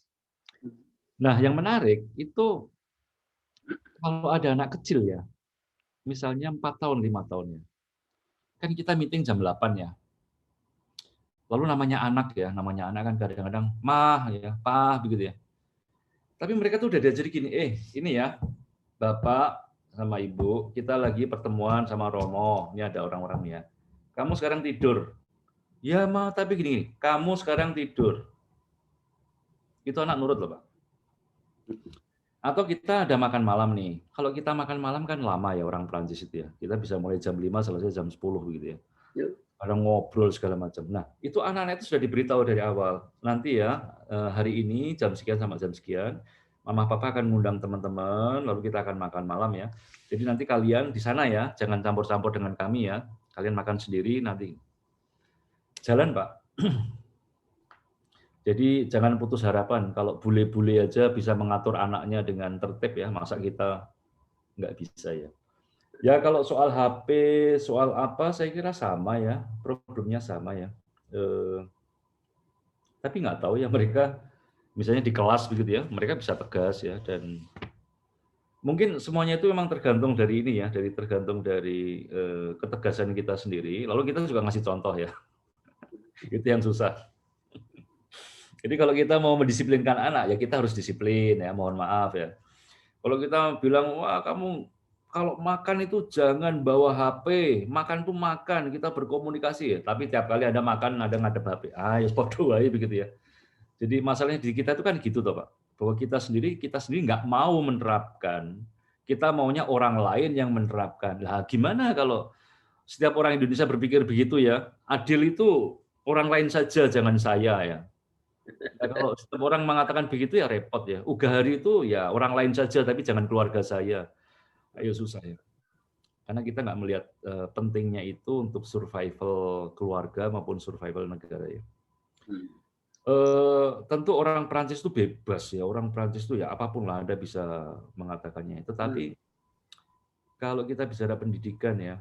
Nah, yang menarik itu kalau ada anak kecil ya, misalnya 4 tahun, 5 tahun ya, kan kita meeting jam 8 ya. Lalu namanya anak kan kadang-kadang mah ya, pah begitu ya. Tapi mereka tuh udah diajari gini, ini ya, Bapak sama Ibu, kita lagi pertemuan sama Romo. Ini ada orang-orang ya. Kamu sekarang tidur. Ya, Ma, tapi gini, kamu sekarang tidur. Itu anak nurut loh, Pak. Atau kita ada makan malam nih. Kalau kita makan malam kan lama ya orang Prancis itu ya. Kita bisa mulai jam 5 selesai jam 10 begitu ya. Kadang ngobrol segala macam. Nah, itu anak-anak itu sudah diberitahu dari awal. Nanti ya, hari ini jam sekian sama jam sekian, Mama Papa akan ngundang teman-teman, lalu kita akan makan malam ya. Jadi nanti kalian di sana ya, jangan campur-campur dengan kami ya. Kalian makan sendiri nanti. Jalan, Pak. Jadi jangan putus harapan. Kalau bule-bule aja bisa mengatur anaknya dengan tertib ya, masa kita nggak bisa ya. Ya kalau soal HP, soal apa, saya kira sama ya, problemnya sama ya. Tapi nggak tahu ya mereka, misalnya di kelas begitu ya, mereka bisa tegas ya, dan mungkin semuanya itu memang tergantung dari ini ya, tergantung dari ketegasan kita sendiri. Lalu kita juga ngasih contoh ya, itu yang susah. Jadi kalau kita mau mendisiplinkan anak ya kita harus disiplin ya, mohon maaf ya. Kalau kita bilang wah kamu kalau makan itu jangan bawa HP, makan tuh makan, kita berkomunikasi ya. Tapi tiap kali ada makan ada ngadep HP. Ah ya podo wae begitu ya. Jadi masalahnya di kita itu kan gitu toh Pak. Bahwa kita sendiri nggak mau menerapkan. Kita maunya orang lain yang menerapkan. Lah gimana kalau setiap orang Indonesia berpikir begitu ya? Adil itu orang lain saja, jangan saya ya. Ya, kalau setiap orang mengatakan begitu ya repot ya. Ugahari itu ya orang lain saja, tapi jangan keluarga saya. Ayo susah ya. Karena kita nggak melihat pentingnya itu untuk survival keluarga maupun survival negara ya. Tentu orang Prancis itu bebas ya. Orang Prancis itu ya apapun lah Anda bisa mengatakannya. Tetapi kalau kita bicara pendidikan ya,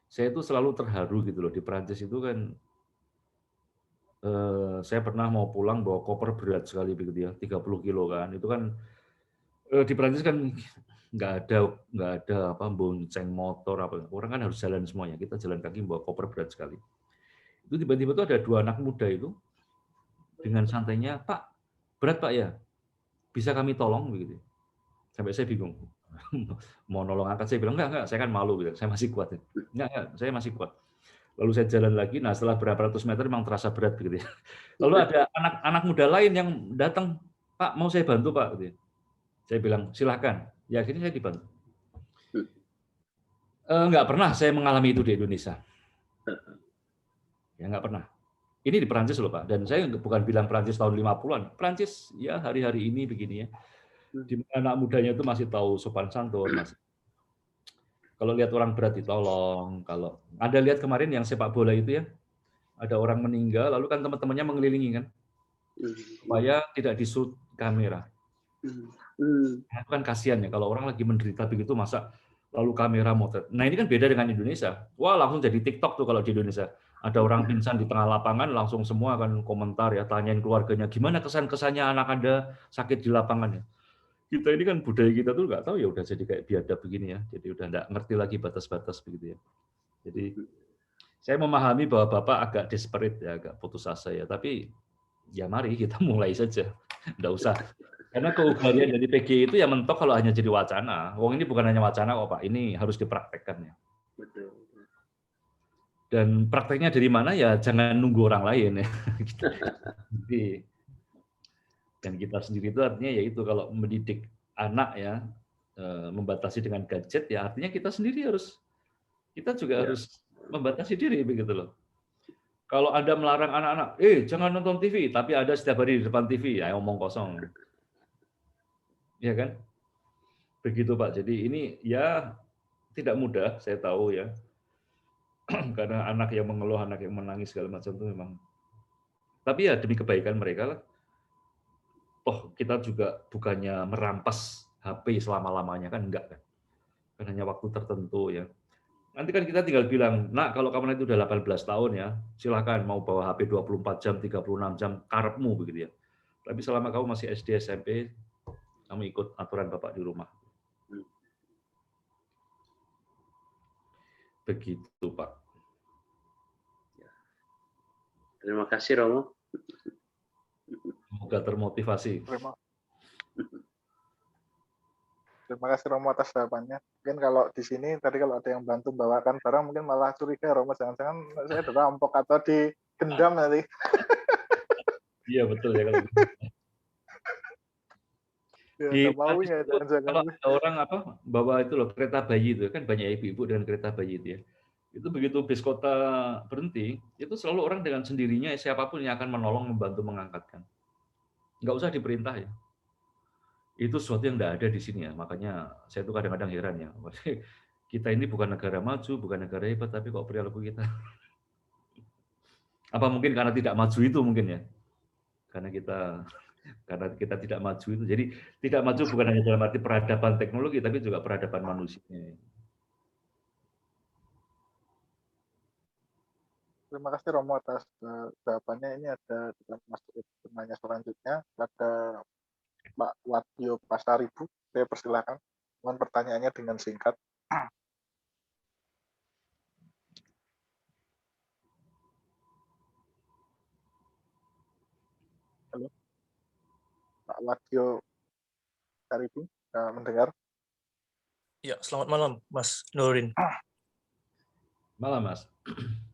saya itu selalu terharu gitu loh. Di Prancis itu kan saya pernah mau pulang bawa koper berat sekali begitu ya, 30 kilo kan. Itu kan di Prancis kan nggak ada apa bonceng motor apa. Orang kan harus jalan semuanya. Kita jalan kaki bawa koper berat sekali. Itu tiba-tiba tuh ada 2 anak muda itu dengan santainya, "Pak, berat Pak ya? Bisa kami tolong?" begitu. Sampai saya bingung. Mau nolong angkat, saya bilang, enggak, saya kan malu gitu. Saya masih kuat. Enggak, saya masih kuat. Lalu saya jalan lagi, nah setelah berapa ratus meter memang terasa berat begitu ya. Lalu ada anak muda lain yang datang, "Pak, mau saya bantu Pak?" gitu ya. Saya bilang, "Silahkan." Ya akhirnya saya dibantu. Enggak pernah saya mengalami itu di Indonesia. Ya enggak pernah. Ini di Perancis loh Pak, dan saya bukan bilang Perancis tahun 50-an. Perancis ya hari-hari ini begini ya. Di mana anak mudanya itu masih tahu sopan santun, masih. Kalau lihat orang berat ditolong, kalau Anda lihat kemarin yang sepak bola itu ya, ada orang meninggal, lalu kan teman-temannya mengelilingi kan, supaya tidak di-shoot kamera. Nah, itu kan kasihan ya, kalau orang lagi menderita begitu, masa lalu kamera motret. Nah ini kan beda dengan Indonesia. Wah langsung jadi TikTok tuh kalau di Indonesia. Ada orang pingsan di tengah lapangan, langsung semua akan komentar ya, tanyain keluarganya, gimana kesan-kesannya anak Anda sakit di lapangan ya. Kita ini kan budaya kita tuh nggak tahu ya udah jadi kayak biadab begini ya. Jadi udah nggak ngerti lagi batas-batas begitu ya. Jadi saya memahami bahwa Bapak agak desperate ya, agak putus asa ya. Tapi ya mari kita mulai saja. Nggak usah. Karena keugalian dari PG itu ya mentok kalau hanya jadi wacana. Wong ini bukan hanya wacana kok Pak, ini harus dipraktekkan ya. Betul. Dan prakteknya dari mana ya jangan nunggu orang lain ya. Jadi, dan kita sendiri itu artinya yaitu kalau mendidik anak ya, membatasi dengan gadget ya artinya kita sendiri kita juga harus membatasi diri begitu loh. Kalau Anda melarang anak-anak, jangan nonton TV, tapi ada setiap hari di depan TV, ya omong kosong. Ya kan? Begitu Pak. Jadi ini ya tidak mudah, saya tahu ya. Karena anak yang mengeluh, anak yang menangis segala macam itu memang. Tapi ya demi kebaikan mereka lah. Toh kita juga bukannya merampas HP selama-lamanya kan enggak kan. Kan hanya waktu tertentu ya. Nanti kan kita tinggal bilang, "Nak, kalau kamu nanti udah 18 tahun ya, silakan mau bawa HP 24 jam, 36 jam, karepmu begitu ya. Tapi selama kamu masih SD, SMP, kamu ikut aturan Bapak di rumah." Begitu, Pak. Terima kasih Romo. Semoga termotivasi. Terima kasih Romo atas jawabannya. Mungkin kalau di sini tadi kalau ada yang bantu bawakan barang mungkin malah curiga Romo, jangan-jangan saya dirampok atau digendam nanti. Iya betul ya kalau gitu. Ya Di nggak Prancis maunya, itu jangan-jangan. kalau ada orang bawa itu loh kereta bayi itu kan, banyak ibu-ibu dengan kereta bayi itu ya. Itu begitu bis kota berhenti, itu selalu orang dengan sendirinya siapapun yang akan menolong membantu mengangkatkan. Nggak usah diperintah ya. Itu sesuatu yang nggak ada di sini ya. Makanya saya tuh kadang-kadang heran ya. Kita ini bukan negara maju, bukan negara hebat, tapi kok perilaku kita. Apa mungkin karena tidak maju itu mungkin ya? Karena kita tidak maju itu. Jadi tidak maju bukan hanya dalam arti peradaban teknologi, tapi juga peradaban manusianya. Terima kasih Romo atas jawabannya. Ini ada kita masuk ke pertanyaan selanjutnya. Ada Pak Wadyo Pasaribu. Saya persilakan. Mohon pertanyaannya dengan singkat. Halo, Pak Wadyo Pasaribu, mendengar? Ya, selamat malam, Mas Nurin. Malam, Mas.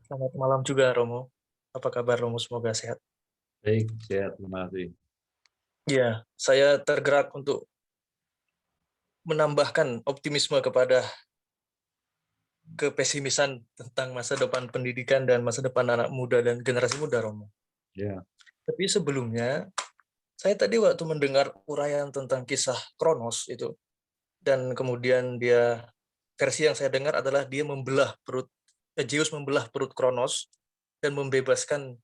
Selamat malam juga, Romo. Apa kabar, Romo? Semoga sehat. Baik, sehat. Terima kasih. Ya, saya tergerak untuk menambahkan optimisme kepada kepesimisan tentang masa depan pendidikan dan masa depan anak muda dan generasi muda, Romo. Ya. Tapi sebelumnya, saya tadi waktu mendengar uraian tentang kisah Kronos itu, dan kemudian versi yang saya dengar adalah dia Zeus membelah perut Kronos dan membebaskan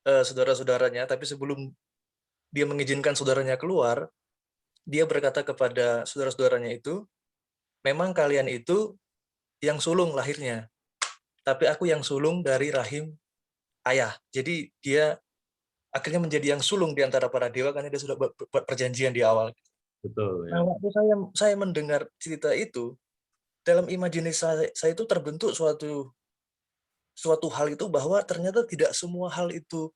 saudara-saudaranya, tapi sebelum dia mengizinkan saudaranya keluar, dia berkata kepada saudara-saudaranya itu, memang kalian itu yang sulung lahirnya, tapi aku yang sulung dari rahim ayah. Jadi dia akhirnya menjadi yang sulung di antara para dewa karena dia sudah buat perjanjian di awal. Betul. Nah, Ya. waktu saya mendengar cerita itu, dalam imajinasi saya itu terbentuk suatu hal itu bahwa ternyata tidak semua hal itu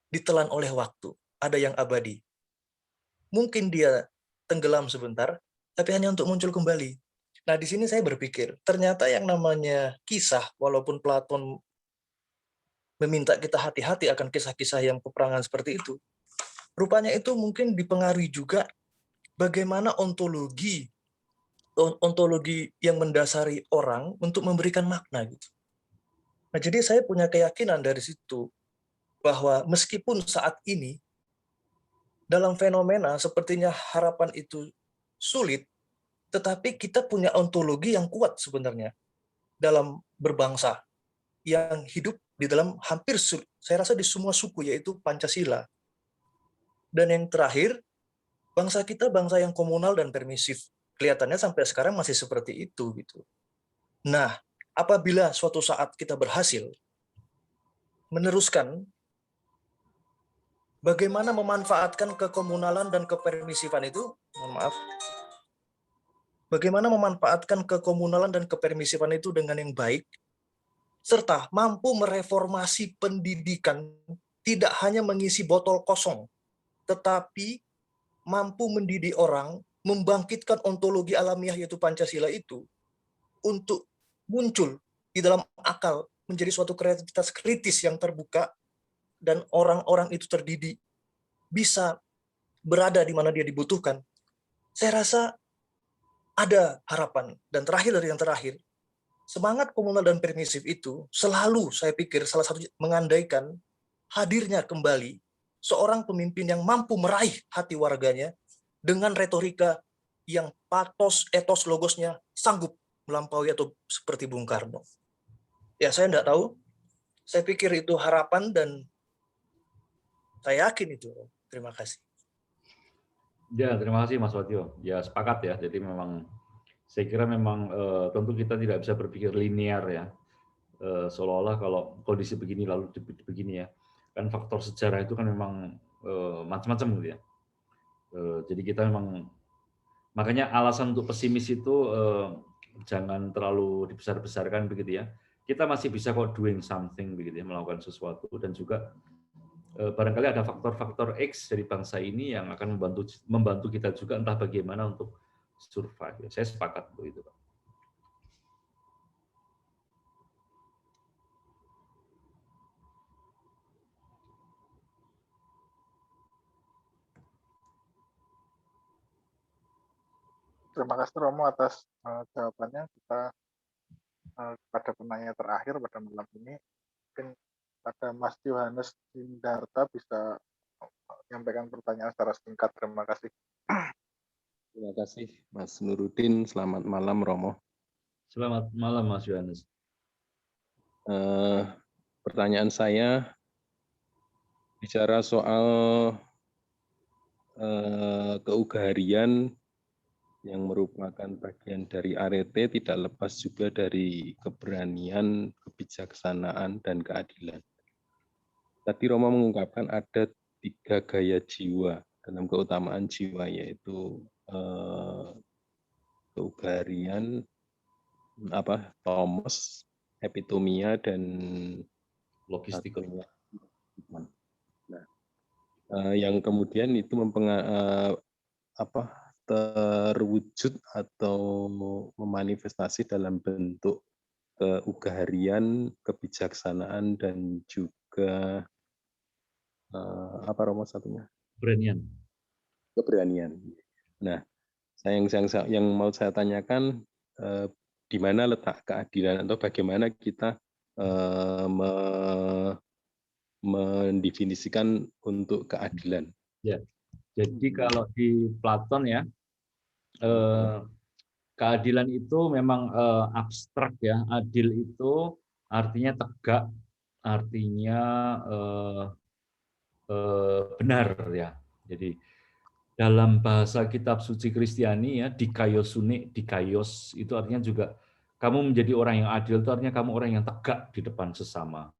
ditelan oleh waktu. Ada yang abadi. Mungkin dia tenggelam sebentar, tapi hanya untuk muncul kembali. Nah, di sini saya berpikir, ternyata yang namanya kisah, walaupun Platon meminta kita hati-hati akan kisah-kisah yang peperangan seperti itu, rupanya itu mungkin dipengaruhi juga bagaimana ontologi yang mendasari orang untuk memberikan makna gitu. Nah, jadi saya punya keyakinan dari situ bahwa meskipun saat ini dalam fenomena sepertinya harapan itu sulit, tetapi kita punya ontologi yang kuat sebenarnya dalam berbangsa yang hidup di dalam hampir, saya rasa di semua suku, yaitu Pancasila. Dan yang terakhir, bangsa kita bangsa yang komunal dan permisif. Kelihatannya sampai sekarang masih seperti itu gitu. Nah, apabila suatu saat kita berhasil meneruskan bagaimana memanfaatkan kekomunalan dan kepermisifan itu, bagaimana memanfaatkan kekomunalan dan kepermisifan itu dengan yang baik, serta mampu mereformasi pendidikan, tidak hanya mengisi botol kosong, tetapi mampu mendidik orang, membangkitkan ontologi alamiah yaitu Pancasila itu, untuk muncul di dalam akal, menjadi suatu kreativitas kritis yang terbuka, dan orang-orang itu terdidik, bisa berada di mana dia dibutuhkan. Saya rasa ada harapan. Dan terakhir dari yang terakhir, semangat komunal dan permisif itu selalu saya pikir salah satu mengandaikan hadirnya kembali seorang pemimpin yang mampu meraih hati warganya dengan retorika yang patos, etos, logosnya sanggup melampaui atau seperti Bung Karno. Ya, saya tidak tahu. Saya pikir itu harapan dan saya yakin itu. Terima kasih. Ya, terima kasih Mas Wadyo. Ya, sepakat ya. Jadi memang saya kira memang tentu kita tidak bisa berpikir linear ya. Seolah-olah kalau kondisi begini lalu begini ya. Kan faktor sejarah itu kan memang macam-macam gitu ya. Jadi kita memang makanya alasan untuk pesimis itu jangan terlalu dibesar-besarkan begitu ya. Kita masih bisa kok doing something begitu ya, melakukan sesuatu, dan juga barangkali ada faktor-faktor X dari bangsa ini yang akan membantu kita juga entah bagaimana untuk survive. Ya, saya sepakat untuk itu, Pak. Terima kasih Romo atas jawabannya. Kita pada penanya terakhir pada malam ini, mungkin pada Mas Yohanes Sindarta bisa menyampaikan pertanyaan secara singkat. Terima kasih. Terima kasih Mas Nurudin. Selamat malam Romo. Selamat malam Mas Yohanes. Pertanyaan saya bicara soal keugaharian yang merupakan bagian dari arete tidak lepas juga dari keberanian, kebijaksanaan, dan keadilan. Tadi Romo mengungkapkan ada 3 gaya jiwa dalam keutamaan jiwa, yaitu keugaharian, tomos, epitomia, dan Logistik. satunya. Nah, yang kemudian itu terwujud atau memanifestasi dalam bentuk keugaharian, kebijaksanaan, dan juga Romo satunya? Keberanian. Nah, yang mau saya tanyakan, di mana letak keadilan atau bagaimana kita mendefinisikan untuk keadilan? Ya. Jadi kalau di Platon ya, keadilan itu memang abstrak ya. Adil itu artinya tegak, artinya benar ya. Jadi dalam bahasa kitab suci Kristiani ya, dikaios itu artinya juga kamu menjadi orang yang adil itu artinya kamu orang yang tegak di depan sesama.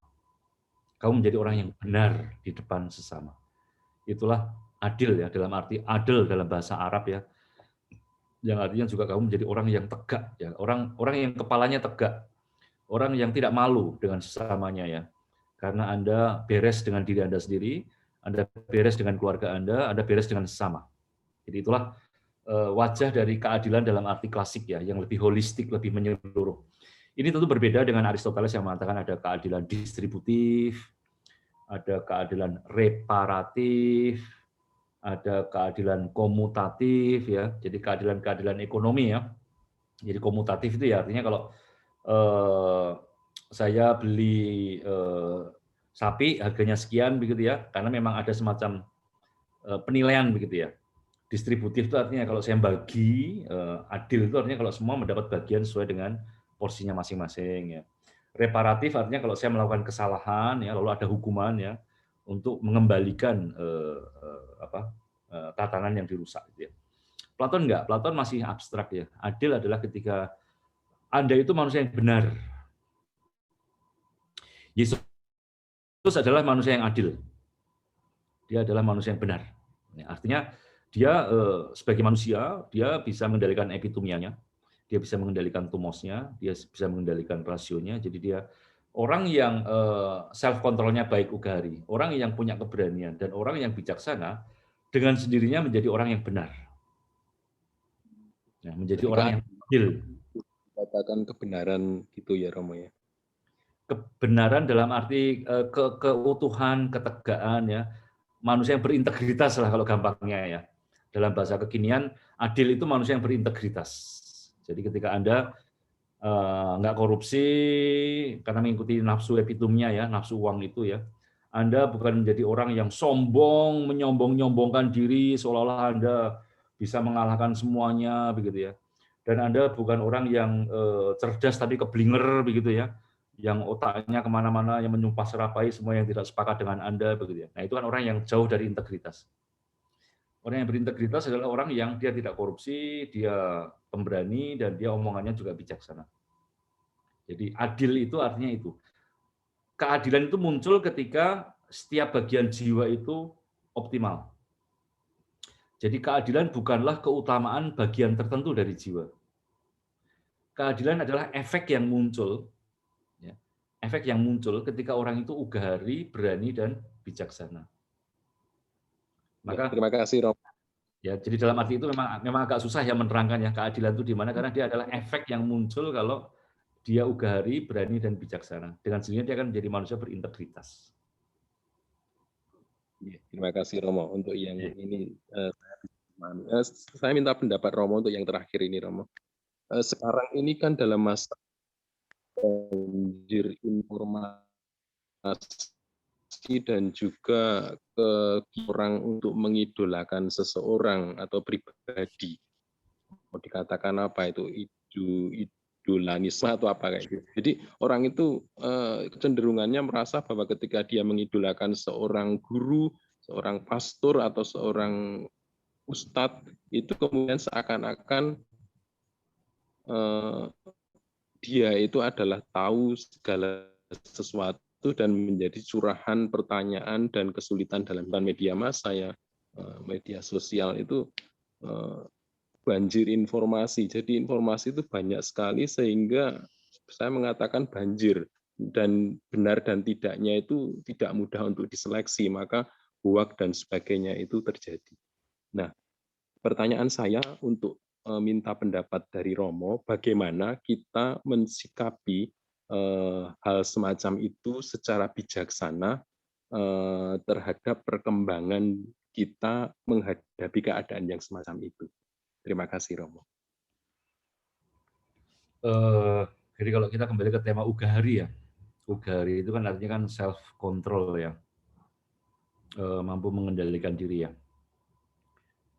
Kamu menjadi orang yang benar di depan sesama. Itulah adil ya, dalam arti adil dalam bahasa Arab ya. Yang artinya juga kamu menjadi orang yang tegak ya, orang yang kepalanya tegak. Orang yang tidak malu dengan sesamanya ya. Karena Anda beres dengan diri Anda sendiri, Anda beres dengan keluarga Anda beres dengan sesama. Jadi itulah wajah dari keadilan dalam arti klasik ya, yang lebih holistik, lebih menyeluruh. Ini tentu berbeda dengan Aristoteles yang mengatakan ada keadilan distributif, ada keadilan reparatif, ada keadilan komutatif ya. Jadi keadilan ekonomi ya. Jadi komutatif itu ya artinya kalau saya beli sapi harganya sekian begitu ya, karena memang ada semacam penilaian begitu ya. Distributif itu artinya kalau saya bagi, adil itu artinya kalau semua mendapat bagian sesuai dengan porsinya masing-masing ya. Reparatif artinya kalau saya melakukan kesalahan ya, lalu ada hukuman ya untuk mengembalikan tatanan yang dirusak gitu ya. Platon enggak, Platon masih abstrak ya. Adil adalah ketika Anda itu manusia yang benar. Yesus adalah manusia yang adil. Dia adalah manusia yang benar. Ya, artinya dia sebagai manusia, dia bisa mengendalikan epitomianya, dia bisa mengendalikan tumosnya, dia bisa mengendalikan rasionya. Jadi dia orang yang self controlnya baik ugahari, orang yang punya keberanian dan orang yang bijaksana dengan sendirinya menjadi orang yang benar. Nah, menjadi orang yang adil. Katakan kebenaran gitu ya Romo ya. Kebenaran dalam arti keutuhan, ketegaan ya. Manusia yang berintegritas lah kalau gampangnya ya. Dalam bahasa kekinian, adil itu manusia yang berintegritas. Jadi ketika Anda nggak korupsi karena mengikuti nafsu epitomnya ya, nafsu uang itu ya. Anda bukan menjadi orang yang sombong, menyombong-nyombongkan diri seolah-olah Anda bisa mengalahkan semuanya begitu ya. Dan Anda bukan orang yang cerdas tapi keblinger begitu ya, yang otaknya kemana-mana, yang menyumpah serapai semua yang tidak sepakat dengan Anda begitu ya. Nah itu kan orang yang jauh dari integritas. Orang yang berintegritas adalah orang yang dia tidak korupsi, dia pemberani, dan dia omongannya juga bijaksana. Jadi adil itu artinya itu. Keadilan itu muncul ketika setiap bagian jiwa itu optimal. Jadi keadilan bukanlah keutamaan bagian tertentu dari jiwa. Keadilan adalah efek yang muncul, ya, efek yang muncul ketika orang itu ugahari, berani, dan bijaksana. Maka, terima kasih Romo. Ya, jadi dalam arti itu memang agak susah ya menerangkan ya keadilan itu di mana, karena dia adalah efek yang muncul kalau dia ugahari, berani dan bijaksana. Dengan sendirinya dia akan menjadi manusia berintegritas. Terima kasih Romo untuk yang Iya. ini. Saya minta pendapat Romo untuk yang terakhir ini Romo. Sekarang ini kan dalam masa banjir informasi dan juga kurang untuk mengidolakan seseorang atau pribadi. Mau dikatakan apa itu, idolanisme atau apa kayak gitu. Jadi orang itu kecenderungannya merasa bahwa ketika dia mengidolakan seorang guru, seorang pastor atau seorang ustadz, itu kemudian seakan-akan dia itu adalah tahu segala sesuatu dan menjadi curahan pertanyaan dan kesulitan dalam media massa ya, media sosial itu banjir informasi. Jadi informasi itu banyak sekali sehingga saya mengatakan banjir, dan benar dan tidaknya itu tidak mudah untuk diseleksi, maka hoak dan sebagainya itu terjadi. Nah, pertanyaan saya untuk minta pendapat dari Romo, bagaimana kita mensikapi hal semacam itu secara bijaksana terhadap perkembangan kita menghadapi keadaan yang semacam itu. Terima kasih Romo. Jadi kalau kita kembali ke tema ugahari ya, ugahari itu kan artinya kan self control ya, mampu mengendalikan diri ya.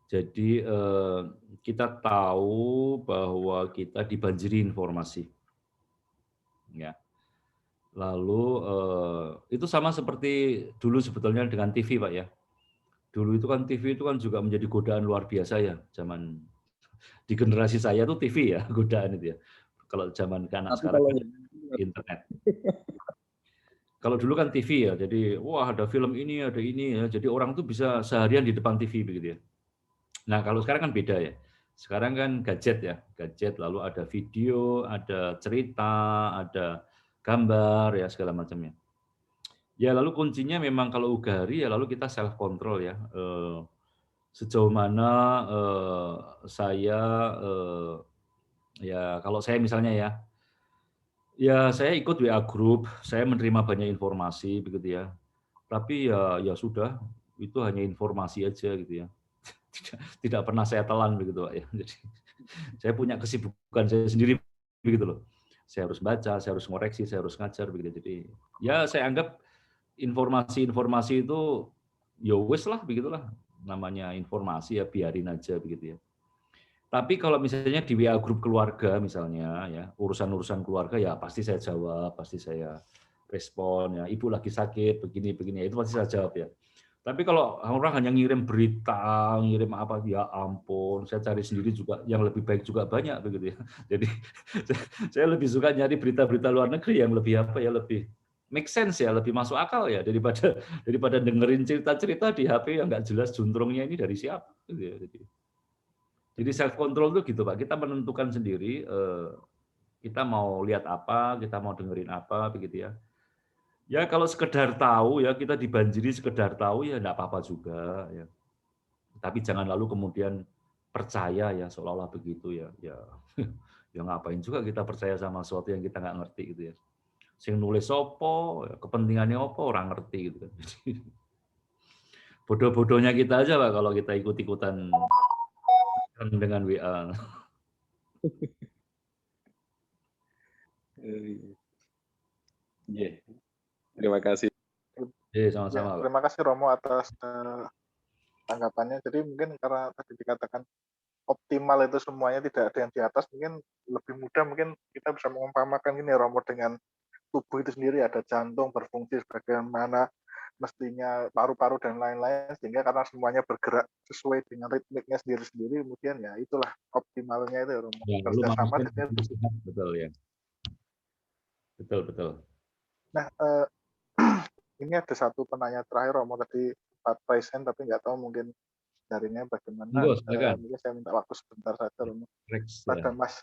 Jadi kita tahu bahwa kita dibanjiri informasi, ya. Lalu itu sama seperti dulu sebetulnya dengan TV, Pak ya. Dulu itu kan TV itu kan juga menjadi godaan luar biasa ya, zaman di generasi saya tuh TV ya godaan itu ya. Kalau zaman anak sekarang kan internet. Kalau dulu kan TV ya, jadi wah ada film ini, ada ini ya. Jadi orang tuh bisa seharian di depan TV begitu ya. Nah, kalau sekarang kan beda ya. Sekarang kan gadget ya, gadget lalu ada video, ada cerita, ada gambar ya segala macamnya. Ya lalu kuncinya memang kalau ugahari ya lalu kita self control ya. Sejauh mana saya ya kalau saya misalnya ya saya ikut WA group, saya menerima banyak informasi begitu ya. Tapi ya sudah, itu hanya informasi aja gitu ya. Tidak pernah saya telan begitu Pak ya. Jadi saya punya kesibukan saya sendiri begitu loh. Saya harus baca, saya harus ngoreksi, saya harus ngajar begitu. Jadi ya saya anggap informasi-informasi itu ya wes lah begitulah. Namanya informasi ya biarin aja begitu ya. Tapi kalau misalnya di WA grup keluarga misalnya ya, urusan-urusan keluarga ya pasti saya jawab, pasti saya respon ya. Ibu lagi sakit begini-begini itu pasti saya jawab ya. Tapi kalau orang hanya ngirim berita, ngirim apa, ya ampun, saya cari sendiri juga yang lebih baik juga banyak begitu ya. Jadi saya lebih suka nyari berita-berita luar negeri yang lebih apa ya, lebih make sense ya, lebih masuk akal ya daripada dengerin cerita-cerita di HP yang nggak jelas juntrungnya ini dari siapa gitu ya. Jadi self control itu gitu Pak, kita menentukan sendiri kita mau lihat apa, kita mau dengerin apa begitu ya. Ya kalau sekedar tahu ya, kita dibanjiri sekedar tahu ya enggak apa-apa juga ya. Tapi jangan lalu kemudian percaya ya seolah-olah begitu ya. Ya ngapain juga kita percaya sama sesuatu yang kita nggak ngerti gitu ya. Sing nulis opo, kepentingannya opo orang ngerti gitu kan. Bodoh-bodohnya kita aja Pak kalau kita ikut-ikutan dengan WA. Terima kasih. Sama-sama Pak. Terima kasih Romo atas tanggapannya. Jadi mungkin karena tadi dikatakan optimal itu semuanya tidak ada yang di atas, mungkin lebih mudah mungkin kita bisa mengumpamakan gini Romo, dengan tubuh itu sendiri ada jantung berfungsi sebagaimana mestinya, paru-paru dan lain-lain, sehingga karena semuanya bergerak sesuai dengan ritmiknya sendiri-sendiri, kemudian ya itulah optimalnya itu Romo. Ya, lalu Kerjasama manusia betul ya. Betul. Nah, ini ada satu penanya terakhir Romo, tadi Pak Presiden tapi nggak tahu mungkin jaringnya bagaimana. Mungkin saya minta waktu sebentar saja Romo. Pada Mas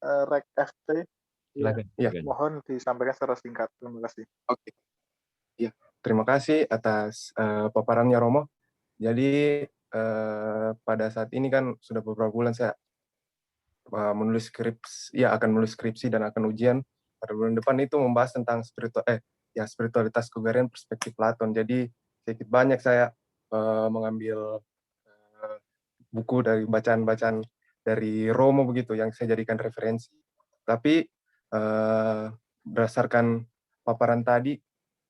Rek FT, ya, mohon disampaikan secara singkat. Terima kasih. Oke. Ya, terima kasih atas paparannya Romo. Jadi pada saat ini kan sudah beberapa bulan saya menulis akan menulis skripsi dan akan ujian pada bulan depan, itu membahas tentang spiritualitas kegarian perspektif Platon. Jadi sedikit banyak saya mengambil buku dari bacaan-bacaan dari Romo begitu yang saya jadikan referensi. Tapi berdasarkan paparan tadi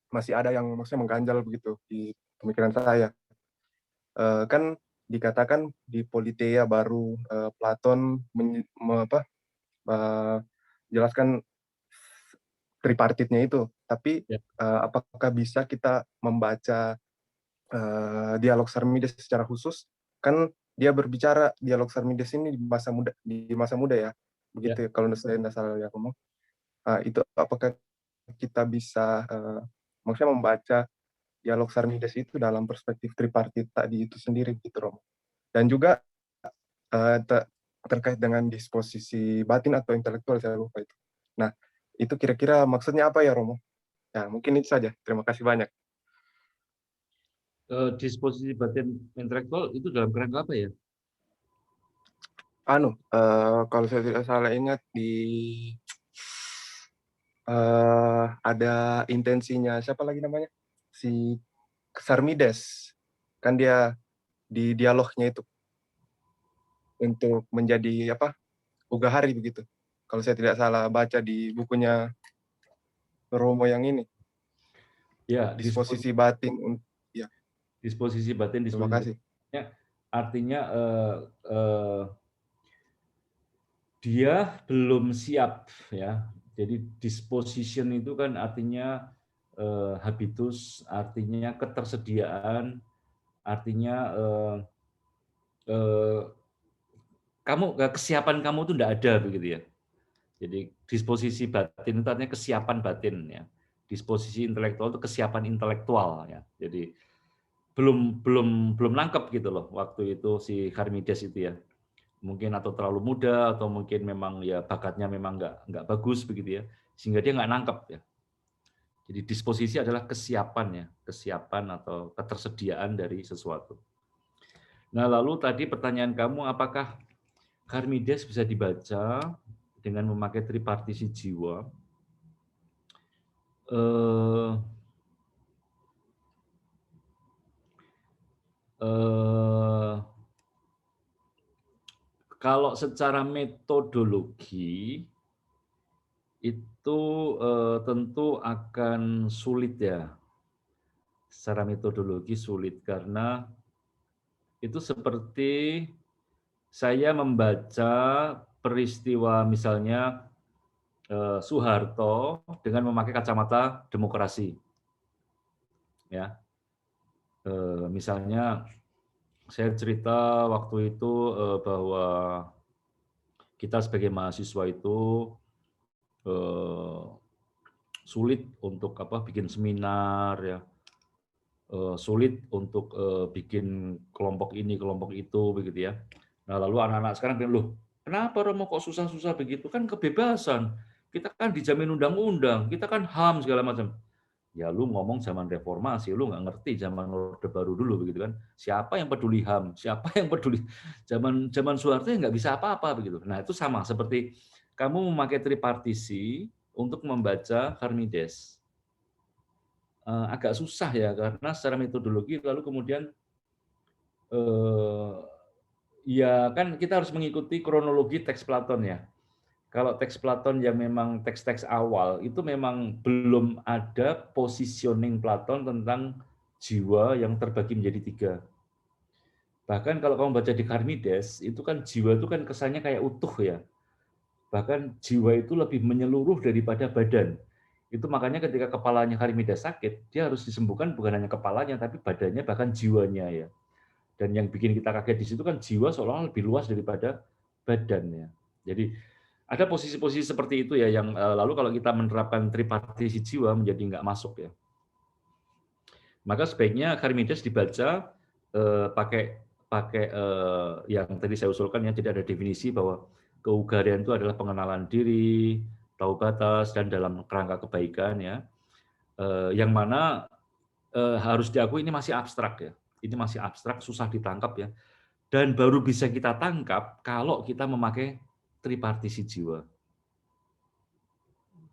masih ada yang maksudnya mengganjal begitu di pemikiran saya. Kan dikatakan di Politeia baru Platon jelaskan tripartitnya itu. Tapi apakah bisa kita membaca dialog Charmides secara khusus? Kan dia berbicara dialog Charmides ini di masa muda ya, begitu ya, kalau saya tidak salah ya ngomong. Itu apakah kita bisa maksudnya membaca dialog Charmides itu dalam perspektif tripartit tadi itu sendiri gitu, Romo. Dan juga terkait dengan disposisi batin atau intelektual, saya lupa itu. Nah, itu kira-kira maksudnya apa ya, Romo? Ya, mungkin itu saja. Terima kasih banyak. Disposisi batin intelektual itu dalam kerangka apa ya? Kalau saya tidak salah ingat ada intensinya, siapa lagi namanya? Si Charmides. Kan dia di dialognya itu untuk menjadi Ugahari begitu. Kalau saya tidak salah baca di bukunya Romo yang ini. Ya, disposisi batin. Ya. Disposisi batin. Terima kasih. Artinya dia belum siap ya. Jadi disposition itu kan artinya habitus, artinya ketersediaan, artinya kesiapan kamu itu tidak ada begitu ya. Jadi disposisi batin itu artinya kesiapan batin ya. Disposisi intelektual itu kesiapan intelektual ya. Jadi belum nangkep gitu loh waktu itu si Charmides itu ya. Mungkin atau terlalu muda atau mungkin memang ya bakatnya memang nggak bagus begitu ya. Sehingga dia nggak nangkep ya. Jadi disposisi adalah kesiapan ya, kesiapan atau ketersediaan dari sesuatu. Nah, lalu tadi pertanyaan kamu, apakah Charmides bisa dibaca dengan memakai tripartisi jiwa? Kalau secara metodologi itu tentu akan sulit ya. Secara metodologi sulit karena itu seperti saya membaca peristiwa misalnya Soeharto dengan memakai kacamata demokrasi. Ya. Misalnya saya cerita waktu itu bahwa kita sebagai mahasiswa itu sulit untuk bikin seminar ya, sulit untuk bikin kelompok ini kelompok itu begitu ya. Nah lalu anak-anak sekarang bilang, loh kenapa Romo kok susah-susah begitu, kan kebebasan, kita kan dijamin undang-undang, kita kan HAM segala macam. Ya lu ngomong zaman reformasi, lu nggak ngerti zaman Orde Baru dulu begitu kan. Siapa yang peduli HAM? Siapa yang peduli zaman Soeharto nggak bisa apa-apa begitu. Nah itu sama seperti kamu memakai tripartisi untuk membaca Charmides. Agak susah ya karena secara metodologi lalu kemudian ya kan kita harus mengikuti kronologi teks Platon ya. Kalau teks Platon yang memang teks-teks awal itu memang belum ada positioning Platon tentang jiwa yang terbagi menjadi 3. Bahkan kalau kamu baca di Charmides, itu kan jiwa itu kan kesannya kayak utuh ya. Bahkan jiwa itu lebih menyeluruh daripada badan. Itu makanya ketika kepalanya Charmides sakit, dia harus disembuhkan bukan hanya kepalanya, tapi badannya bahkan jiwanya ya. Dan yang bikin kita kaget di situ kan jiwa seolah-olah lebih luas daripada badan ya. Jadi ada posisi-posisi seperti itu ya yang lalu kalau kita menerapkan tripartisi jiwa menjadi nggak masuk ya. Maka sebaiknya Charmides dibaca pakai yang tadi saya usulkan ya, jadi ada definisi bahwa keugarian itu adalah pengenalan diri, tahu batas dan dalam kerangka kebaikan ya. Yang mana harus diakui ini masih abstrak ya. ini masih abstrak, susah ditangkap ya. Dan baru bisa kita tangkap kalau kita memakai tripartisi jiwa.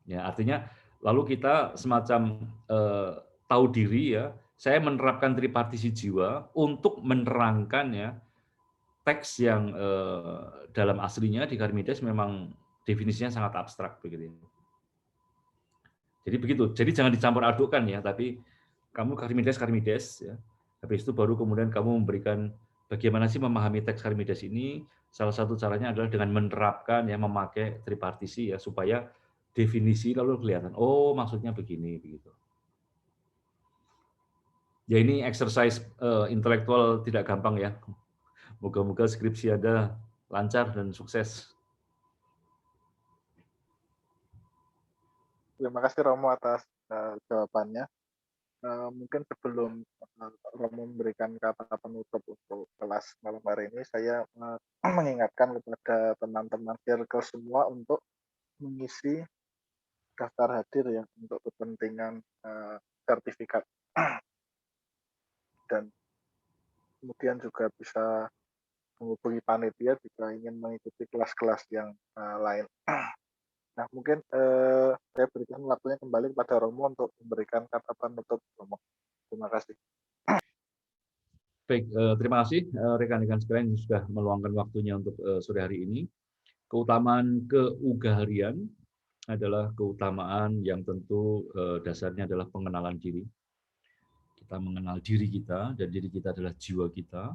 Ya, artinya lalu kita semacam tahu diri ya, saya menerapkan tripartisi jiwa untuk menerangkan ya teks yang dalam aslinya di Charmides memang definisinya sangat abstrak begitu. Jadi begitu. Jadi jangan dicampur adukkan ya, tapi kamu Charmides ya. Habis itu baru kemudian kamu memberikan bagaimana sih memahami teks Charmides ini. Salah satu caranya adalah dengan menerapkan ya, memakai tripartisi ya, supaya definisi lalu kelihatan. Oh, maksudnya begini begitu. Ya ini exercise intelektual tidak gampang ya. Moga-moga skripsi Anda lancar dan sukses. Terima kasih Romo atas jawabannya. Mungkin sebelum Romo memberikan kata penutup untuk kelas malam hari ini, saya mengingatkan kepada teman-teman circle semua untuk mengisi daftar hadir ya untuk kepentingan sertifikat, dan kemudian juga bisa menghubungi panitia jika ingin mengikuti kelas-kelas yang lain. Nah, mungkin saya berikan waktunya kembali kepada Romo untuk memberikan kata penutup, Romo. Terima kasih. Baik, terima kasih rekan-rekan sekalian yang sudah meluangkan waktunya untuk sore hari ini. Keutamaan keugaharian adalah keutamaan yang tentu dasarnya adalah pengenalan diri. Kita mengenal diri kita, dan diri kita adalah jiwa kita,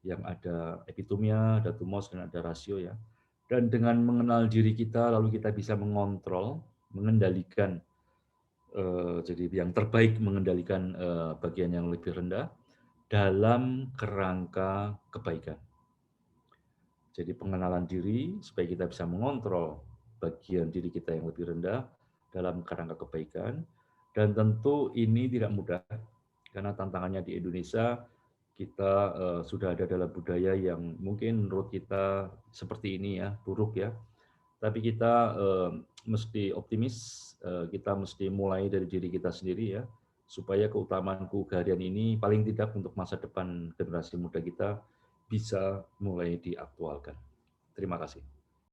yang ada epitomia, ada tumos, dan ada rasio ya. Dan dengan mengenal diri kita, lalu kita bisa mengontrol, mengendalikan, jadi yang terbaik mengendalikan bagian yang lebih rendah dalam kerangka kebaikan. Jadi pengenalan diri supaya kita bisa mengontrol bagian diri kita yang lebih rendah dalam kerangka kebaikan. Dan tentu ini tidak mudah, karena tantangannya di Indonesia, kita sudah ada dalam budaya yang mungkin menurut kita seperti ini ya, buruk ya. Tapi kita mesti optimis, kita mesti mulai dari diri kita sendiri ya, supaya keutamaan keugaharian ini paling tidak untuk masa depan generasi muda kita bisa mulai diaktualkan. Terima kasih.